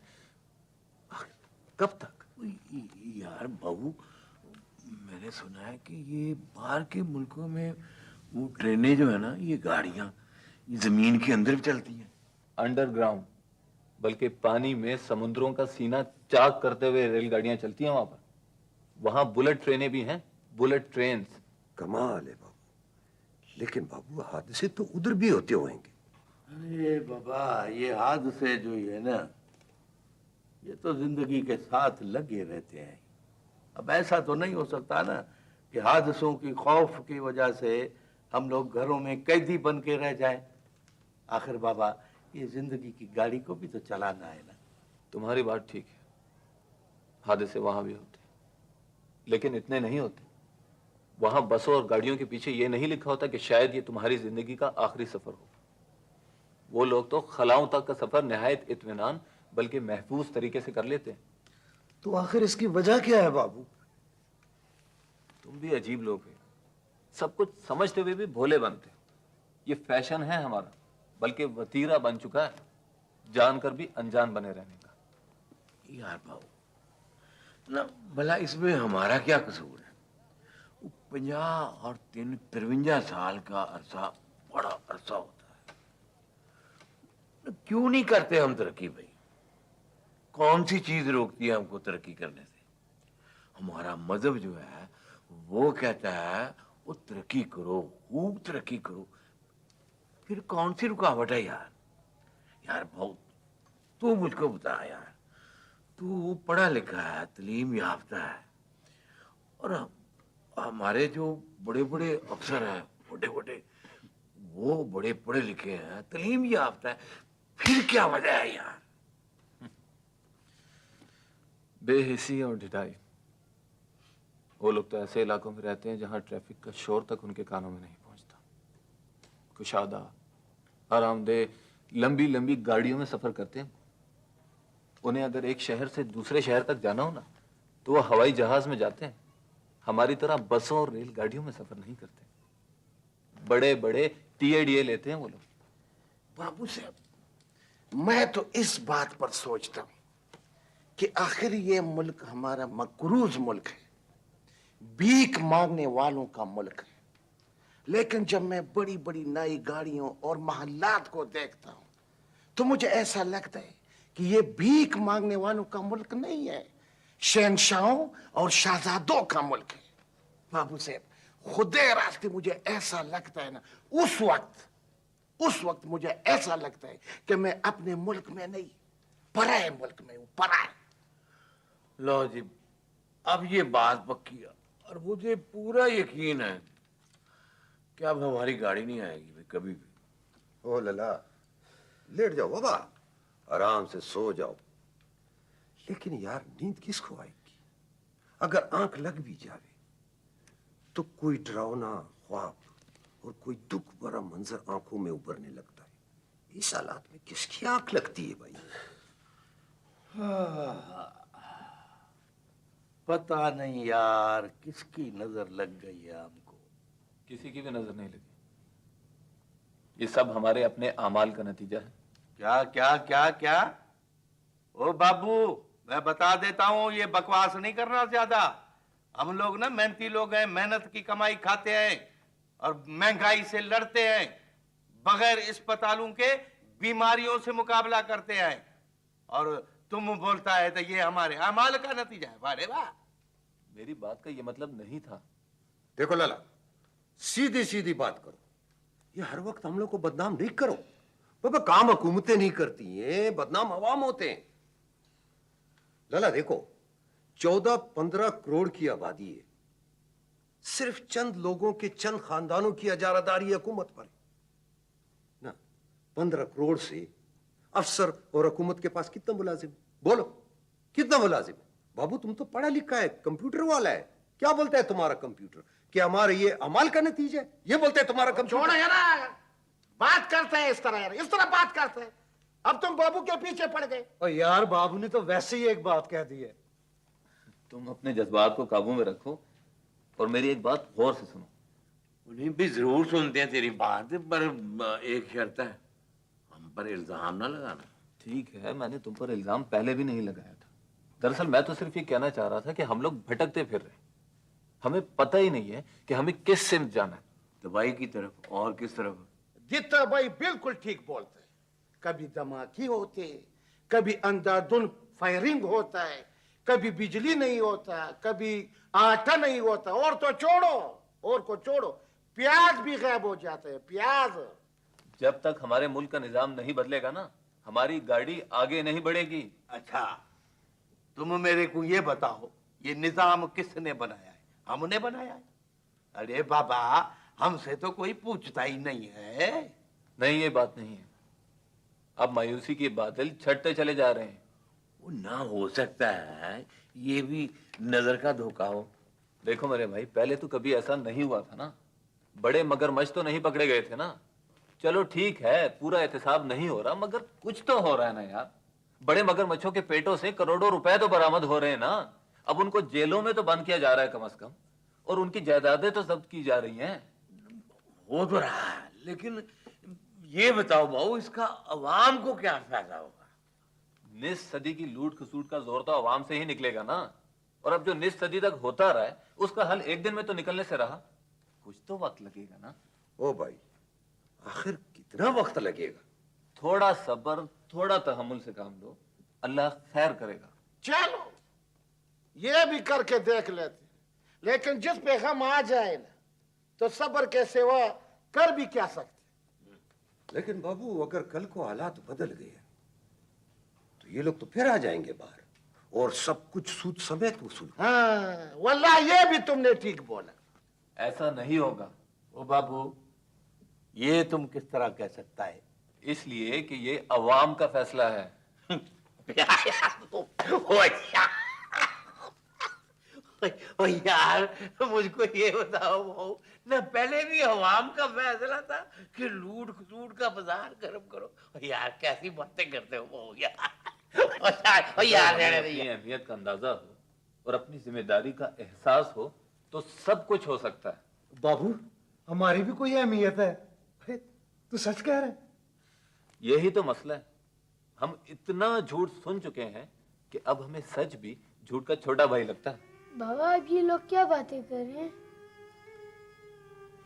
कब तक?
यार बहू, मैंने सुना है कि ये बाहर के मुल्कों में वो ट्रेनें जो है ना, ये गाड़ियां जमीन के अंदर भी चलती हैं।
अंडरग्राउंड, बल्कि पानी में समुद्रों का सीना चाक करते हुए रेलगाड़ियां चलती हैं वहां पर। वहां बुलेट ट्रेनें भी हैं, बुलेट ट्रेन।
कमाल है बाबू, लेकिन बाबू हादसे तो उधर भी होते होंगे।
अरे बाबा, ये हादसे जो है ना, ये तो जिंदगी के साथ लगे रहते हैं। अब ऐसा तो नहीं हो सकता ना कि हादसों की खौफ की वजह से हम लोग घरों में कैदी बन के रह जाएं। आखिर बाबा, ये जिंदगी की गाड़ी को भी तो चलाना है ना।
तुम्हारी बात ठीक है, हादसे वहां भी होते, लेकिन इतने नहीं होते। वहां बसों और गाड़ियों के पीछे ये नहीं लिखा होता कि शायद ये तुम्हारी जिंदगी का आखिरी सफर हो। वो लोग तो खलाओं तक का सफर निहायत इत्मीनान बल्कि महफूज तरीके से कर लेते हैं।
तो आखिर इसकी वजह क्या है बाबू?
तुम भी अजीब लोग हो, सब कुछ समझते हुए भी भोले बनते हो। ये फैशन है हमारा, बल्कि वतीरा बन चुका है जानकर भी अनजान बने रहने का।
यार भाऊ ना, भला इसमें हमारा क्या कसूर है? 50 और 53 साल का अरसा बड़ा अरसा होता है। क्यों नहीं करते हम तरक्की भाई? कौन सी चीज रोकती है हमको तरक्की करने से? हमारा मजहब जो है वो कहता है वो तरक्की करो, खूब तरक्की करो। फिर कौन सी रुकावट है यार? यार भाऊ तू मुझको बता यार, तू पढ़ा लिखा है, तालीम याफ्ता है, और हमारे जो बड़े बड़े अफसर हैं, बड़े बड़े, वो बड़े पढ़े लिखे हैं, तालीम याफ्ता है, फिर क्या वजह है यार?
बेहिसी और ढिठाई। वो लोग तो ऐसे इलाकों में रहते हैं जहां ट्रैफिक का शोर तक उनके कानों में नहीं पहुंचता। कुशादा, आरामदेह, लंबी लंबी गाड़ियों में सफर करते हैं। उन्हें अगर एक शहर से दूसरे शहर तक जाना हो ना, तो वो हवाई जहाज में जाते हैं। हमारी तरह बसों और रेलगाड़ियों में सफर नहीं करते। बड़े बड़े टीएडीए लेते हैं वो लोग।
बाबू साहब, मैं तो इस बात पर सोचता हूं कि आखिर ये मुल्क हमारा मकरूज मुल्क है, भीख मांगने वालों का मुल्क है। लेकिन जब मैं बड़ी बड़ी नई गाड़ियों और महल्लात को देखता हूं तो मुझे ऐसा लगता है कि ये भीख मांगने वालों का मुल्क नहीं है, शहंशाहों और शहजादों का मुल्क है। बाबू साहब, खुदे रास्ते मुझे ऐसा लगता है ना, उस वक्त मुझे ऐसा लगता है कि मैं अपने मुल्क में नहीं, पराए मुल्क में हूं, पराए।
लो जी, अब ये बात पक्की है और मुझे पूरा यकीन है कि अब हमारी गाड़ी नहीं आएगी भाई कभी भी।
ओ लला, लेट जाओ बाबा, आराम से सो जाओ। लेकिन यार नींद किसको आएगी? अगर आंख लग भी जावे तो कोई डरावना ख्वाब और कोई दुख भरा मंजर आंखों में उभरने लगता है। इस हालात में किसकी आंख लगती है भाई?
पता नहीं यार किसकी नजर लग गई है हमको।
किसी की भी नजर नहीं लगी। ये सब हमारे अपने अमाल का नतीजा है।
क्या क्या क्या क्या? ओ बाबू, मैं बता देता हूं, ये बकवास नहीं करना ज्यादा। हम लोग ना मेहनती लोग हैं, मेहनत की कमाई खाते हैं और महंगाई से लड़ते हैं, बगैर अस्पतालों के बीमारियों से मुकाबला करते हैं। और तुम बोलता है तो ये हमारे अमाल का नतीजा है। वाह वाह।
मेरी बात का ये मतलब नहीं था।
देखो लाला, सीधी सीधी बात करो। ये हर वक्त हम लोग को बदनाम नहीं करो बाबा। काम हुकूमतें नहीं करती हैं, बदनाम अवाम होते हैं। लाला देखो, 14-15 करोड़ की आबादी है, सिर्फ चंद लोगों के चंद खानदानों की इजारादारी हुकूमत पर है ना। 15 करोड़ से अफसर और हुकूमत के पास कितना मुलाजिम? बोलो कितना मुलाजिम? बाबू तुम तो पढ़ा लिखा है, कंप्यूटर वाला है। क्या बोलता है तुम्हारा कंप्यूटर? कि हमारे ये अमाल का नतीजा है, ये बोलता है तुम्हारा कंप्यूटर।
छोड़ो यार, बात करते हैं इस तरह यार, इस तरह बात करते हैं। अब तुम बाबू के पीछे पड़ गए।
और यार बाबू ने तो वैसे ही एक बात कह दी है।
तुम अपने जज्बात को काबू में रखो और मेरी एक बात गौर से सुनो।
उन्हें भी जरूर सुनते हैं तेरी बात, पर एक शर्त है, हम पर इल्जाम ना लगाना।
ठीक है, मैंने तुम पर इल्जाम पहले भी नहीं लगाया था। दरअसल मैं तो सिर्फ ये कहना चाह रहा था कि हम लोग भटकते फिर रहे, हमें पता ही नहीं है कि हमें किस सिमत जाना है।
दवाई की तरफ और किस तरफ?
जितना भाई बिल्कुल ठीक बोलते हैं। कभी धमाके होते, कभी अंधाधुंध फायरिंग होता है, कभी बिजली नहीं होता, कभी आटा नहीं होता, और तो छोड़ो प्याज भी गायब हो जाता है। प्याज।
जब तक हमारे मुल्क का निजाम नहीं बदलेगा ना, हमारी गाड़ी आगे नहीं बढ़ेगी।
अच्छा, तुम मेरे को ये बताओ, ये निजाम किसने बनाया है? हमने बनाया है? अरे बाबा, हमसे तो कोई पूछता ही नहीं है।
नहीं, ये बात नहीं है। अब मायूसी के बादल छटते चले जा रहे हैं।
वो ना हो सकता है ये भी नजर का धोखा हो।
देखो मेरे भाई, पहले तो कभी ऐसा नहीं हुआ था ना। बड़े मगरमच्छ तो नहीं पकड़े गए थे ना। चलो ठीक है, पूरा एहतसाब नहीं हो रहा, मगर कुछ तो हो रहा है ना यार। बड़े मगरमच्छों के पेटों से करोड़ों रुपए तो बरामद हो रहे हैं ना। अब उनको जेलों में तो बंद किया जा रहा है कम से कम, और उनकी जायदादें तो जब्त की जा रही हैं।
हो तो रहा है, लेकिन ये बताओ भाऊ, इसका अवाम को क्या फायदा होगा?
निस सदी की लूट खसूट का जोर तो आवाम से ही निकलेगा ना। और अब जो निस सदी तक होता रहा है उसका हल एक दिन में तो निकलने से रहा, कुछ तो वक्त लगेगा ना।
ओ भाई, आखिर कितना वक्त लगेगा?
थोड़ा सब्र, थोड़ा तहम्मुल से काम लो, अल्लाह खैर करेगा।
चलो ये भी करके देख लेते, लेकिन जिस पे हम आ जाए ना तो सब्र के सिवा कर भी क्या सकते।
लेकिन बाबू, अगर कल को हालात बदल गए तो ये लोग तो फिर आ जाएंगे बाहर और सब कुछ सूद समेत वसूल।
हाँ वल्लाह ये भी तुमने ठीक बोला।
ऐसा नहीं होगा।
ओ बाबू, ये तुम किस तरह कह सकता है?
इसलिए कि ये अवाम का फैसला है।
ओ यार, मुझको ये बताओ भाऊ, न पहले भी अवाम का फैसला था कि लूट खसूट का बाजार गर्म करो? ओ यार कैसी बातें करते हो भाऊ यार। ओ यार
अपनी अहमियत का अंदाजा हो और अपनी जिम्मेदारी का एहसास हो तो सब कुछ हो सकता है।
बाबू, हमारी भी कोई अहमियत है? अरे, तू सच कह रहा है?
यही तो मसला है। हम इतना झूठ सुन चुके हैं कि अब हमें सच भी झूठ का छोटा भाई लगता है।
बाबा अब ये लोग क्या बातें कर रहे हैं?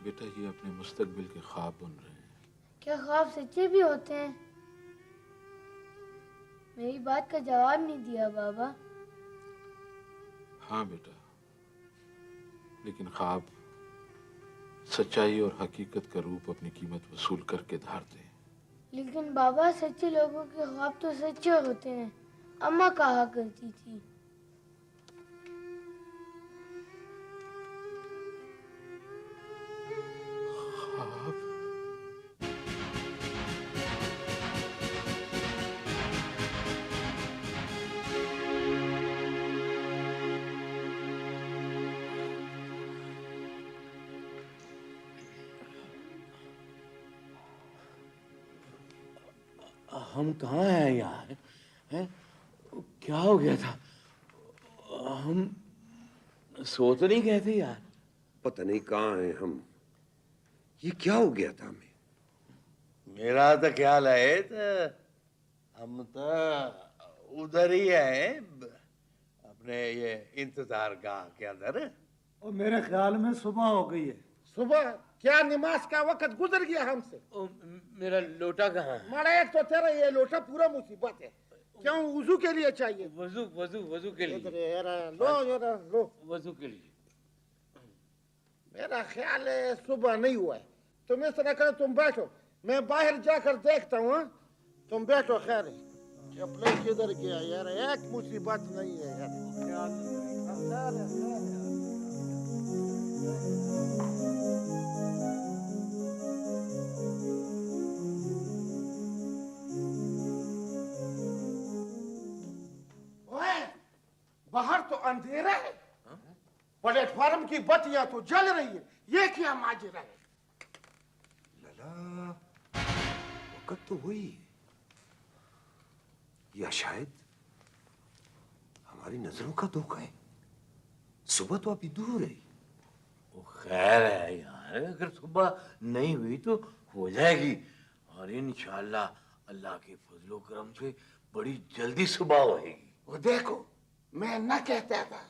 बेटा, ये अपने मुस्तकबिल के ख्वाब बुन रहे हैं।
क्या ख्वाब सच्चे भी होते हैं? मेरी बात का जवाब नहीं दिया बाबा।
हाँ बेटा, लेकिन ख्वाब सच्चाई और हकीकत का रूप अपनी कीमत वसूल करके धारते हैं।
लेकिन बाबा सच्चे लोगों के ख्वाब तो सच्चे होते हैं, अम्मा कहा करती थी।
हम कहाँ हैं यार? हैं? क्या हो गया था? हम सो तो नहीं गए थे यार?
पता नहीं कहाँ हैं हम। ये क्या हो गया था हमें?
मेरा तो ख्याल है तो हम तो उधर ही है, अपने ये इंतजार गाह के अंदर।
और मेरे ख्याल में सुबह हो गई है।
सुबह क्या? नमाज का वक्त गुजर गया हमसे।
मेरा लोटा कहाँ है?
मारा एक तो तेरा ये लोटा पूरा मुसीबत है। क्यों? वजू के लिए चाहिए।
वजू वजू वजू के लिए।
लो जरा लो।
वजू के लिए।
मेरा ख्याल है सुबह नहीं हुआ है। तुम इस तरह करो, तुम बैठो, मैं बाहर जाकर देखता हूँ। तुम बैठो। खैर है, चपले किधर गया यार? एक मुसीबत नहीं है यार। बाहर तो अंधेरा है, प्लेटफॉर्म की बत्तियां तो जल रही है। ये क्या माजरा है?
लला, वक्त तो वही है, या शायद हमारी नजरों का धोखा है। सुबह तो अभी दूर है।
वो खैर है यार, अगर सुबह नहीं हुई तो हो जाएगी, और इंशाल्लाह अल्लाह के फजलो करम से बड़ी जल्दी सुबह होएगी।
वो देखो, मैं न कहता था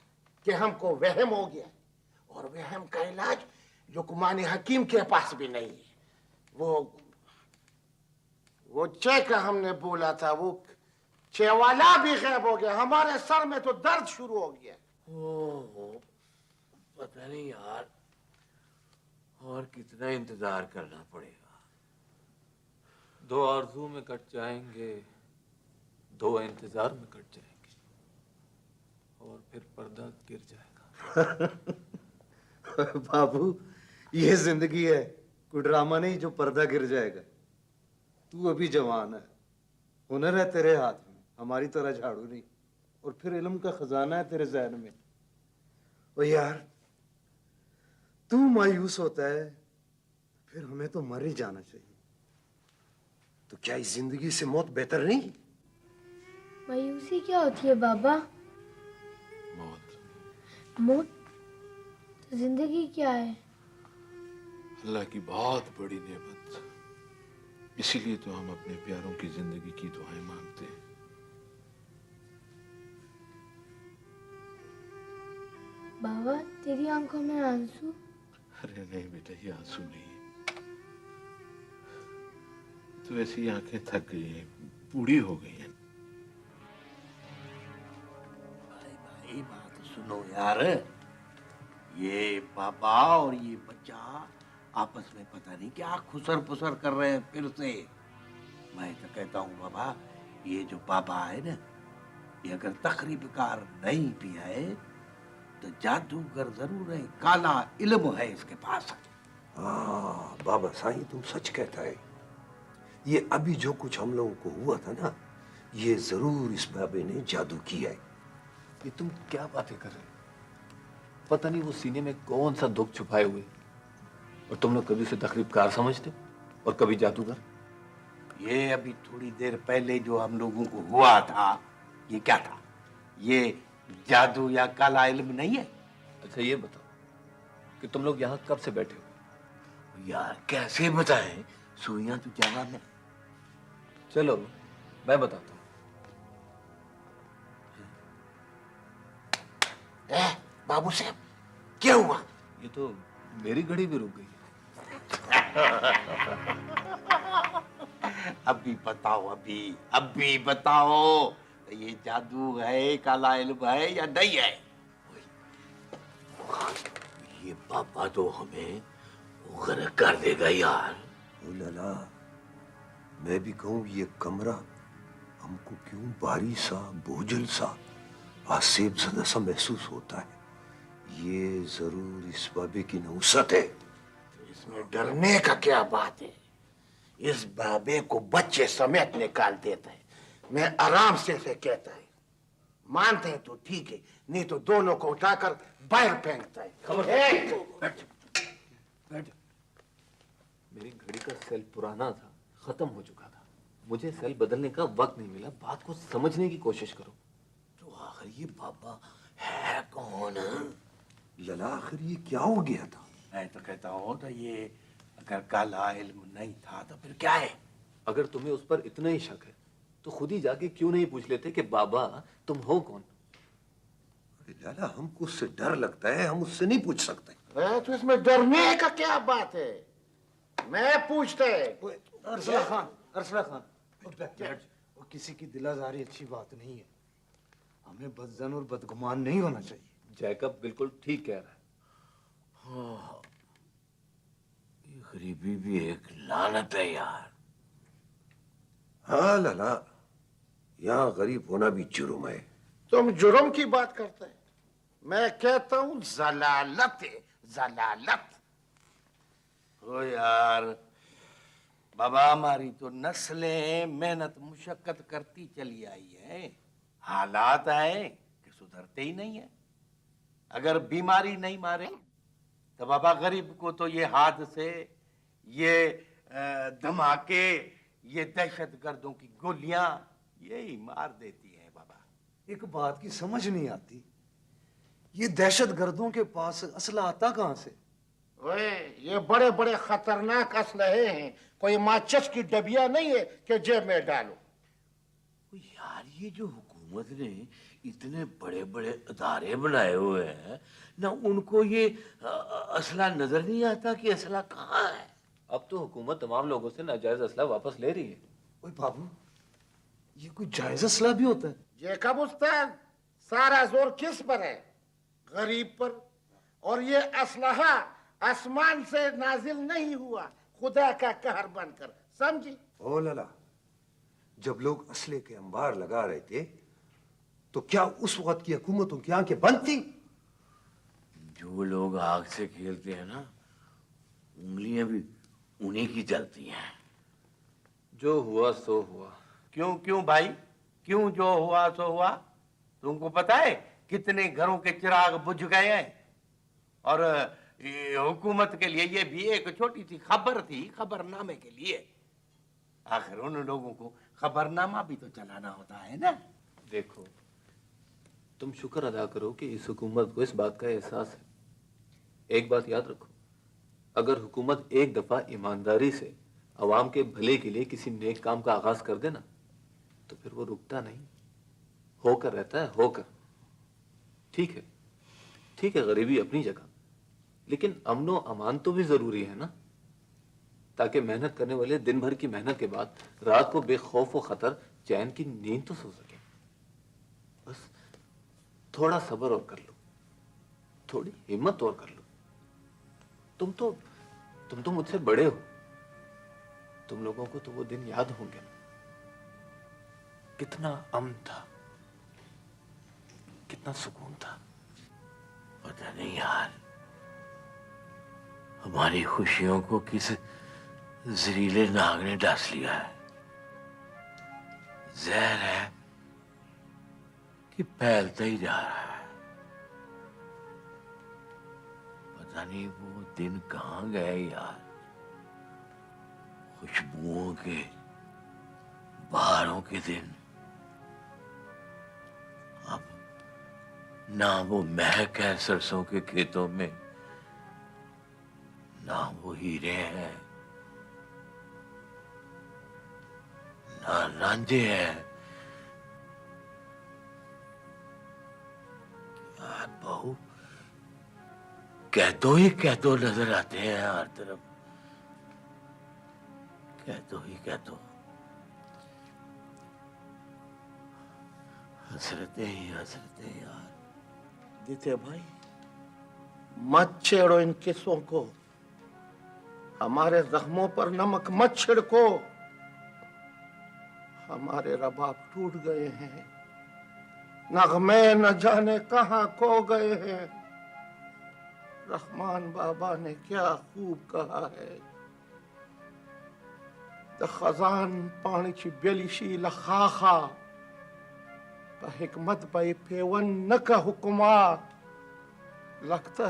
कि हमको वहम हो गया, और वहम का इलाज लुकमान हकीम के पास भी नहीं है। वो चेक हमने बोला था, वो चेवाला भी गायब हो गया। हमारे सर में तो दर्द शुरू हो गया।
ओह, पता नहीं यार, और कितना इंतजार करना पड़ेगा।
2 आरज़ू में कट जाएंगे, 2 इंतजार में कट जाएंगे, और फिर पर्दा गिर जाएगा।
बाबू, ये जिंदगी है, कोई ड्रामा नहीं जो पर्दा गिर जाएगा। तू अभी जवान है, हुनर है तेरे हाथ में, हमारी तरह झाड़ू नहीं, और फिर इल्म का खजाना है तेरे जहन में। ओ यार, तू मायूस होता है, फिर हमें तो मर ही जाना चाहिए।
तो क्या इस जिंदगी से मौत बेहतर नहीं?
मायूसी क्या होती है बाबा? मौत? तो जिंदगी क्या है?
अल्लाह की बहुत बड़ी नेमत। इसीलिए तो हम अपने प्यारों की जिंदगी की दुआएं मांगते हैं।
बाबा तेरी आंखों में आंसू?
अरे नहीं बेटा, ये आंसू नहीं है। तो ऐसी आंखें थक गई हैं, बूढ़ी हो गई हैं।
भाई बात सुनो यार, ये पापा और ये बच्चा आपस में पता नहीं क्या खुसर पुसर कर रहे हैं फिर से। मैं तो कहता हूँ बाबा, ये जो पापा है ना, ये अगर तकरीबकार नहीं भी है तो जादूगर जरूर है, काला इल्म है इसके पास।
हाँ बाबा साईं, तुम सच कहता है। ये अभी जो कुछ हम लोगों को हुआ था ना, ये जरूर इस बाबे ने जादू किया है।
ये तुम क्या बातें कर रहे हो? पता नहीं वो सीने में कौन सा दुख छुपाए हुए, और तुम लोग कभी उसे तकरीबकार समझते हो और कभी जादूगर।
ये अभी थोड़ी देर पहले जो हम लोगों को हुआ था, ये क्या था? ये जादू या काला इल्म नहीं है?
अच्छा ये बताओ कि तुम लोग यहाँ कब से बैठे हो?
यार कैसे बताएं, सुइयां तो जवाब में।
चलो मैं बताता हूँ।
बाबू साहब क्या हुआ?
ये तो मेरी घड़ी भी रुक गई।
अभी बताओ, अभी बताओ, ये जादू है, काला इल्म है या नहीं है? ये पापा तो हमें गर्क कर देगा यार।
ओ लाला, मैं भी कहूँ ये कमरा हमको क्यों भारी सा, बोझल सा, आसेब ज़दा सा महसूस होता है। ये जरूर इस बाबे की नौसत है।
इसमें डरने का क्या बात है? इस बाबे को बच्चे समेत निकाल देता है। मैं आराम से इसे कहता है, मानते हैं तो ठीक है, नहीं तो दोनों को उठाकर बाहर फेंकता है।
मेरी घड़ी का सेल पुराना था, खत्म हो चुका था। मुझे सेल बदलने का वक्त नहीं मिला। बात को समझने की कोशिश करो।
तो आखिर ये पापा है कौन?
लला आखिर ये क्या हो गया था?
मैं तो कहता हूँ, तो ये अगर काला इल्म नहीं था तो फिर क्या है?
अगर तुम्हें उस पर इतना ही शक है तो खुद ही जाके क्यों नहीं पूछ लेते कि बाबा तुम हो कौन?
अरे लाला, हमको उससे डर लगता है, हम उससे नहीं पूछ सकते।
तो इसमें डरने का क्या बात है? मैं पूछते।
अरसला खान, वो किसी की दिलाजारी अच्छी बात नहीं है। हमें बदजन और बदगुमान नहीं होना चाहिए।
जैकब बिल्कुल ठीक कह रहा है।
हाँ, ये गरीबी भी एक लानत है यार।
हाँ लाला, यहाँ गरीब होना भी जुर्म है।
तुम जुर्म की बात करते हैं, मैं कहता हूँ जलालत है, जलालत। ओ यार, बाबा हमारी तो नस्लें मेहनत मुशक्कत करती चली आई है, हालात है कि सुधरते ही नहीं है। अगर बीमारी नहीं मारे तो बाबा गरीब को तो ये हादसे, ये धमाके, ये दहशतगर्दों की गोलियां यही मार देती है बाबा।
एक बात की समझ नहीं आती, ये दहशतगर्दों के पास असला आता कहां से?
ओए, ये बड़े बड़े खतरनाक असलहे हैं, कोई माचिस की डबिया नहीं है कि जेब में डालो। यार ये जो हुकूमत ने इतने बड़े बड़े अदारे बनाए हुए हैं ना, उनको ये असला नजर नहीं आता कि असला कहाँ है।
अब तो हुकूमत तमाम लोगों से नाजायज असला वापस ले रही है।
ओए बाबू, ये कोई जायज असला भी होता है?
ये कब उस्ताद, सारा जोर किस पर है? गरीब पर। और ये असलहा आसमान से नाजिल नहीं हुआ, खुदा का कहर बनकर, समझी?
ओ लाला, जब लोग असले के अंबार लगा रहे थे तो क्या उस वक्त की हुकूमतों की आंखें बंद थी?
जो लोग आग से खेलते हैं ना, उंगलियां भी उन्हीं की जलती हैं।
जो हुआ सो हुआ।
क्यों क्यों भाई, क्यों जो हुआ सो हुआ? तुमको पता है कितने घरों के चिराग बुझ गए हैं? और ये हुकूमत के लिए ये भी एक छोटी सी खबर थी, खबरनामे के लिए। आखिर उन लोगों को खबरनामा भी तो चलाना होता है ना।
देखो, तुम शुक्र अदा करो कि इस हुकूमत को इस बात का एहसास है। एक बात याद रखो, अगर हुकूमत एक दफा ईमानदारी से अवाम के भले के लिए किसी नेक काम का आगाज कर देना तो फिर वो रुकता नहीं, होकर रहता है, होकर। ठीक है, ठीक है, गरीबी अपनी जगह, लेकिन अमनो अमान तो भी जरूरी है ना, ताकि मेहनत करने वाले दिन भर की मेहनत के बाद रात को बेखौफ व खतर चैन की नींद तो सो सके। बस थोड़ा सब्र और कर लो, थोड़ी हिम्मत और कर लो। तुम तो मुझसे बड़े हो, तुम लोगों को तो वो दिन याद होंगे ना, कितना अमन था, कितना सुकून था।
पता नहीं यार, हमारी खुशियों को किस जहरीले नाग ने डस लिया है। जहर है कि फैलता ही जा रहा है। पता नहीं वो दिन कहाँ गए यार, खुशबुओं के, बहारों के दिन। अब ना वो महक है सरसों के खेतों में, ना वो हीरे हैं, ना रांझे हैं। यार बहू, कैदो ही कैदो नजर आते हैं हर तरफ, कैदो ही कैदो, हसरतें ही हसरतें यार।
जीते भाई, मत छेड़ो इन किस्सों को, हमारे जख्मों पर नमक मत छिड़को। हमारे रबाब टूट गए हैं, नगमे न जाने कहां खो गए हैं। रहमान बाबा ने क्या खूब कहा है, द खजान पाणीची बेलिशी लखाखा, हिकमत भाई पेवन न का हुक्मा। लगता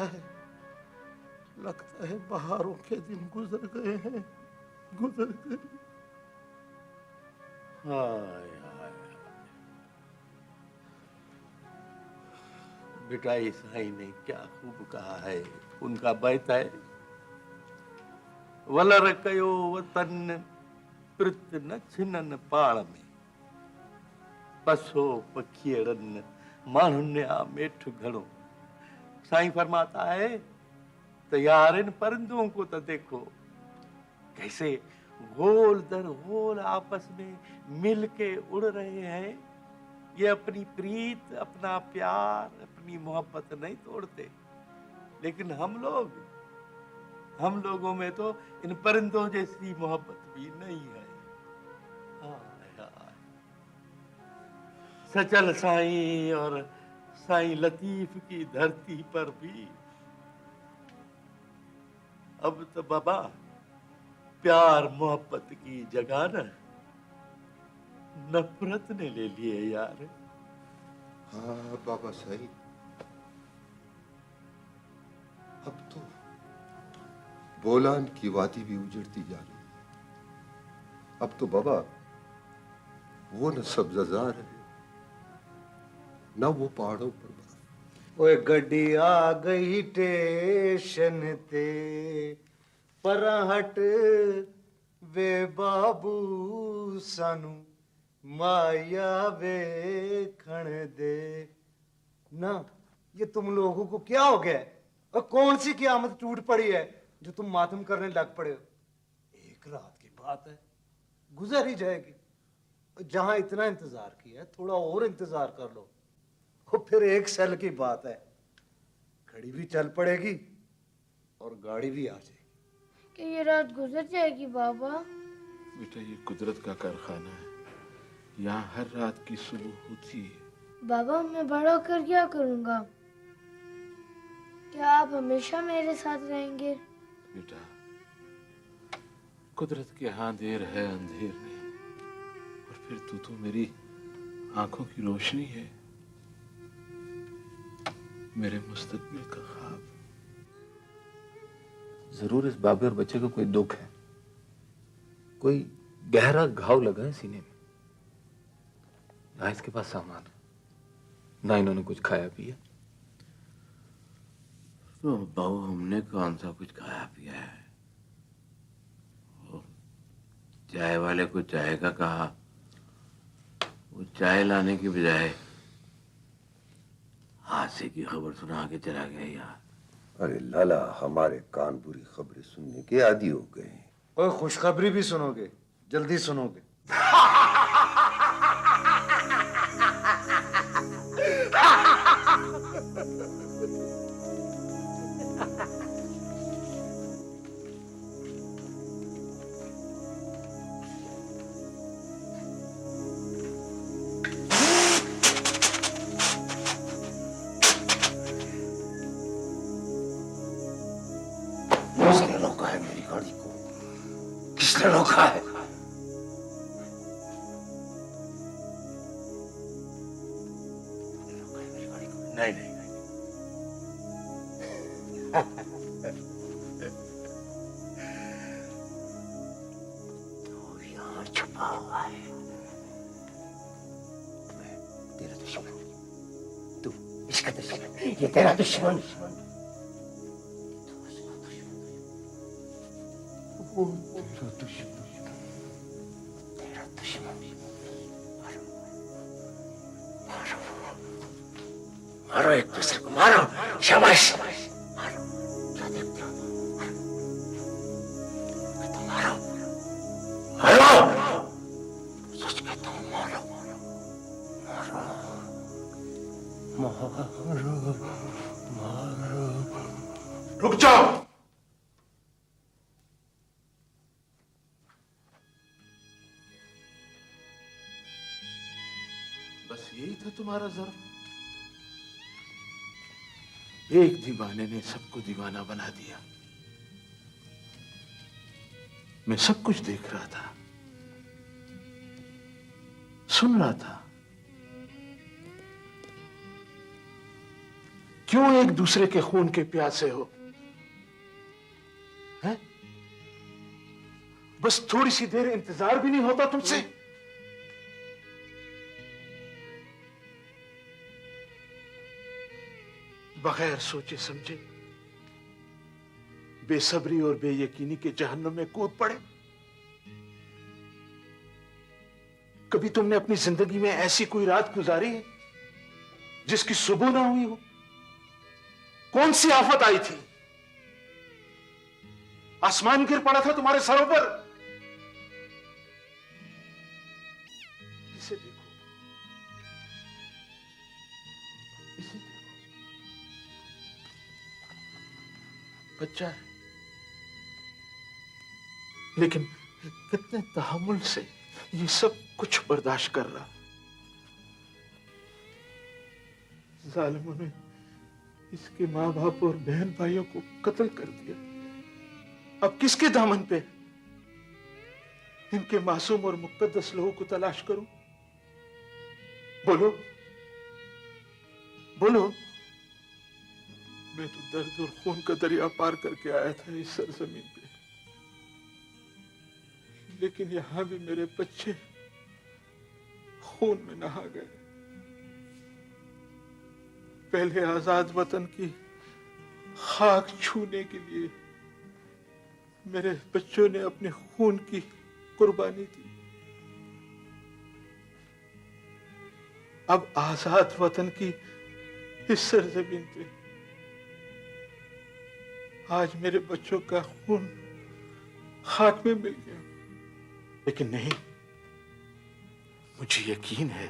है बहारों के दिन गुजर गए हैं, गुजर गए।
हाय हाय, बेटा ईसाई ने क्या खूब कहा है, उनका बैत है, वलर कयो वतन पृत न छिनन पाण में, पसो पखियड़न माण्हुनि आ मेठ घणो। साईं फरमाता है, तो यार इन परिंदों को तो देखो कैसे गोल दर गोल आपस में मिल के उड़ रहे हैं। ये अपनी प्रीत, अपना प्यार, अपनी मोहब्बत नहीं तोड़ते, लेकिन हम लोगों में तो इन परिंदों जैसी मोहब्बत भी नहीं है। हाय हाय, सचल साईं और साईं लतीफ की धरती पर भी अब तो बाबा प्यार मोहब्बत की जगह न नफरत ने ले लिए यार।
हाँ बाबा सही, अब तो बोलान की वादी भी उजड़ती जा रही है। अब तो बाबा वो न सब्ज़ार है, न वो पहाड़ों पर बर्फ।
ओए गड्डी आ गई स्टेशन ते, पर हट वे बाबू सानू माया वेखण दे ना। ये तुम लोगों को क्या हो गया है? और कौन सी क़यामत टूट पड़ी है जो तुम मातम करने लग पड़े हो? एक रात की बात है, गुजर ही जाएगी। जहां इतना इंतजार किया है, थोड़ा और इंतजार कर लो। और फिर एक साल की बात है, घड़ी भी चल पड़ेगी और गाड़ी भी आ जाएगी।
कि ये रात गुजर जाएगी बाबा?
बेटा ये कुदरत का कारखाना है, यहाँ हर रात की सुबह होती है।
बाबा मैं बड़ा होकर क्या करूंगा? क्या आप हमेशा मेरे साथ रहेंगे?
बेटा कुदरत के यहाँ देर है अंधेर नहीं, और फिर तू तो मेरी आंखों की रोशनी है, मेरे मुस्तकबिल का ख्वाब।
जरूर इस बाबे और बच्चे को कोई दुख है, कोई गहरा घाव लगा है सीने में। ना इसके पास सामान है, ना इन्होंने कुछ खाया पिया।
तो बाबू हमने कौन सा कुछ खाया पिया है? चाय वाले को चाय का कहा, वो चाय लाने की बजाय
हादसे की खबर सुना के चला गया यार।
अरे लाला, हमारे कान बुरी खबरें सुनने के आदी हो गए हैं।
कोई खुशखबरी भी सुनोगे? जल्दी सुनोगे।
किसने रोका है मेरी गाड़ी को? किसने रोका है?
नहीं नहीं
तो यहाँ छुपा हुआ है। मैं तेरा दुश्मन, तू इसका दुश्मन, ये तेरा दुश्मन। वो तेरा दुश्मन, तेरा दुश्मन। मारो, मारो, मारो एक दूसरे को, मारो। शाबाश, मारो। क्या देखते हो? मारो, मारो। सच कहता हूँ, मारो, मारो, मारो, मारो।
रुक जाओ। बस यही था तुम्हारा ज़र्फ? एक दीवाने ने सबको दीवाना बना दिया। मैं सब कुछ देख रहा था, सुन रहा था। क्यों एक दूसरे के खून के प्यासे हो? हैं? बस थोड़ी सी देर इंतजार भी नहीं होता तुमसे? बगैर सोचे समझे बेसब्री और बेयकीनी के जहन्नुम में कूद पड़े। कभी तुमने अपनी जिंदगी में ऐसी कोई रात गुजारी है जिसकी सुबह ना हुई हो? कौन सी आफत आई थी? आसमान गिर पड़ा था तुम्हारे सरों पर? इसे देखो, इसे देखो, बच्चा है, लेकिन कितने तहम्मुल से ये सब कुछ बर्दाश्त कर रहा। जालिमों ने इसके माँ बाप और बहन भाइयों को कत्ल कर दिया। अब किसके दामन पे इनके मासूम और मुकद्दस लोगों को तलाश करूं? बोलो, बोलो। मैं तो दर्द और खून का दरिया पार करके आया था इस सरजमीन पे, लेकिन यहां भी मेरे बच्चे खून में नहा गए। पहले आजाद वतन की खाक छूने के लिए मेरे बच्चों ने अपने खून की कुर्बानी दी। अब आजाद वतन की इस सरजमीन पे आज मेरे बच्चों का खून खाक में मिल गया। लेकिन नहीं, मुझे यकीन है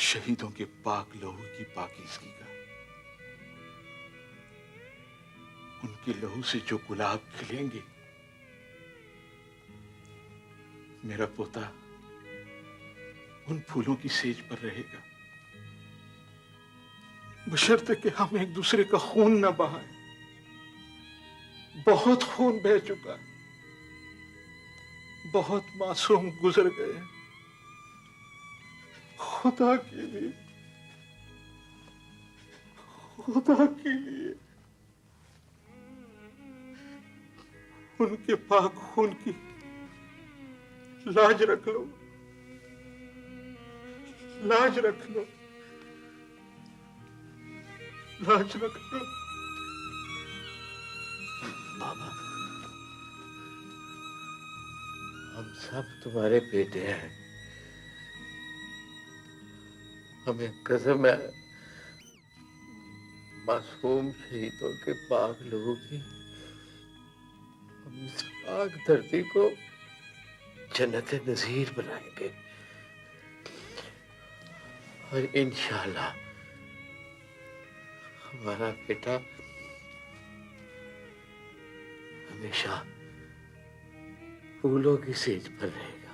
शहीदों के पाक लहू की पाकीज़गी का। उनके लहू से जो गुलाब खिलेंगे, मेरा पोता उन फूलों की सेज पर रहेगा, बशर्ते कि हम एक दूसरे का खून न बहाएं। बहुत खून बह चुका, बहुत मासूम गुजर गए। खुदा के लिए, खुदा के लिए उनके पाक खून की लाज रख लो, लाज रख लो, लाज रख लो।
बाबा, हम सब तुम्हारे बेटे हैं। हमें कसम है मासूम शहीदों के पाक लोगों की हम इस पाक धरती को जन्नत नज़ीर बनाएंगे और इंशाअल्लाह हमारा बेटा हमेशा फूलों की सेज पर रहेगा।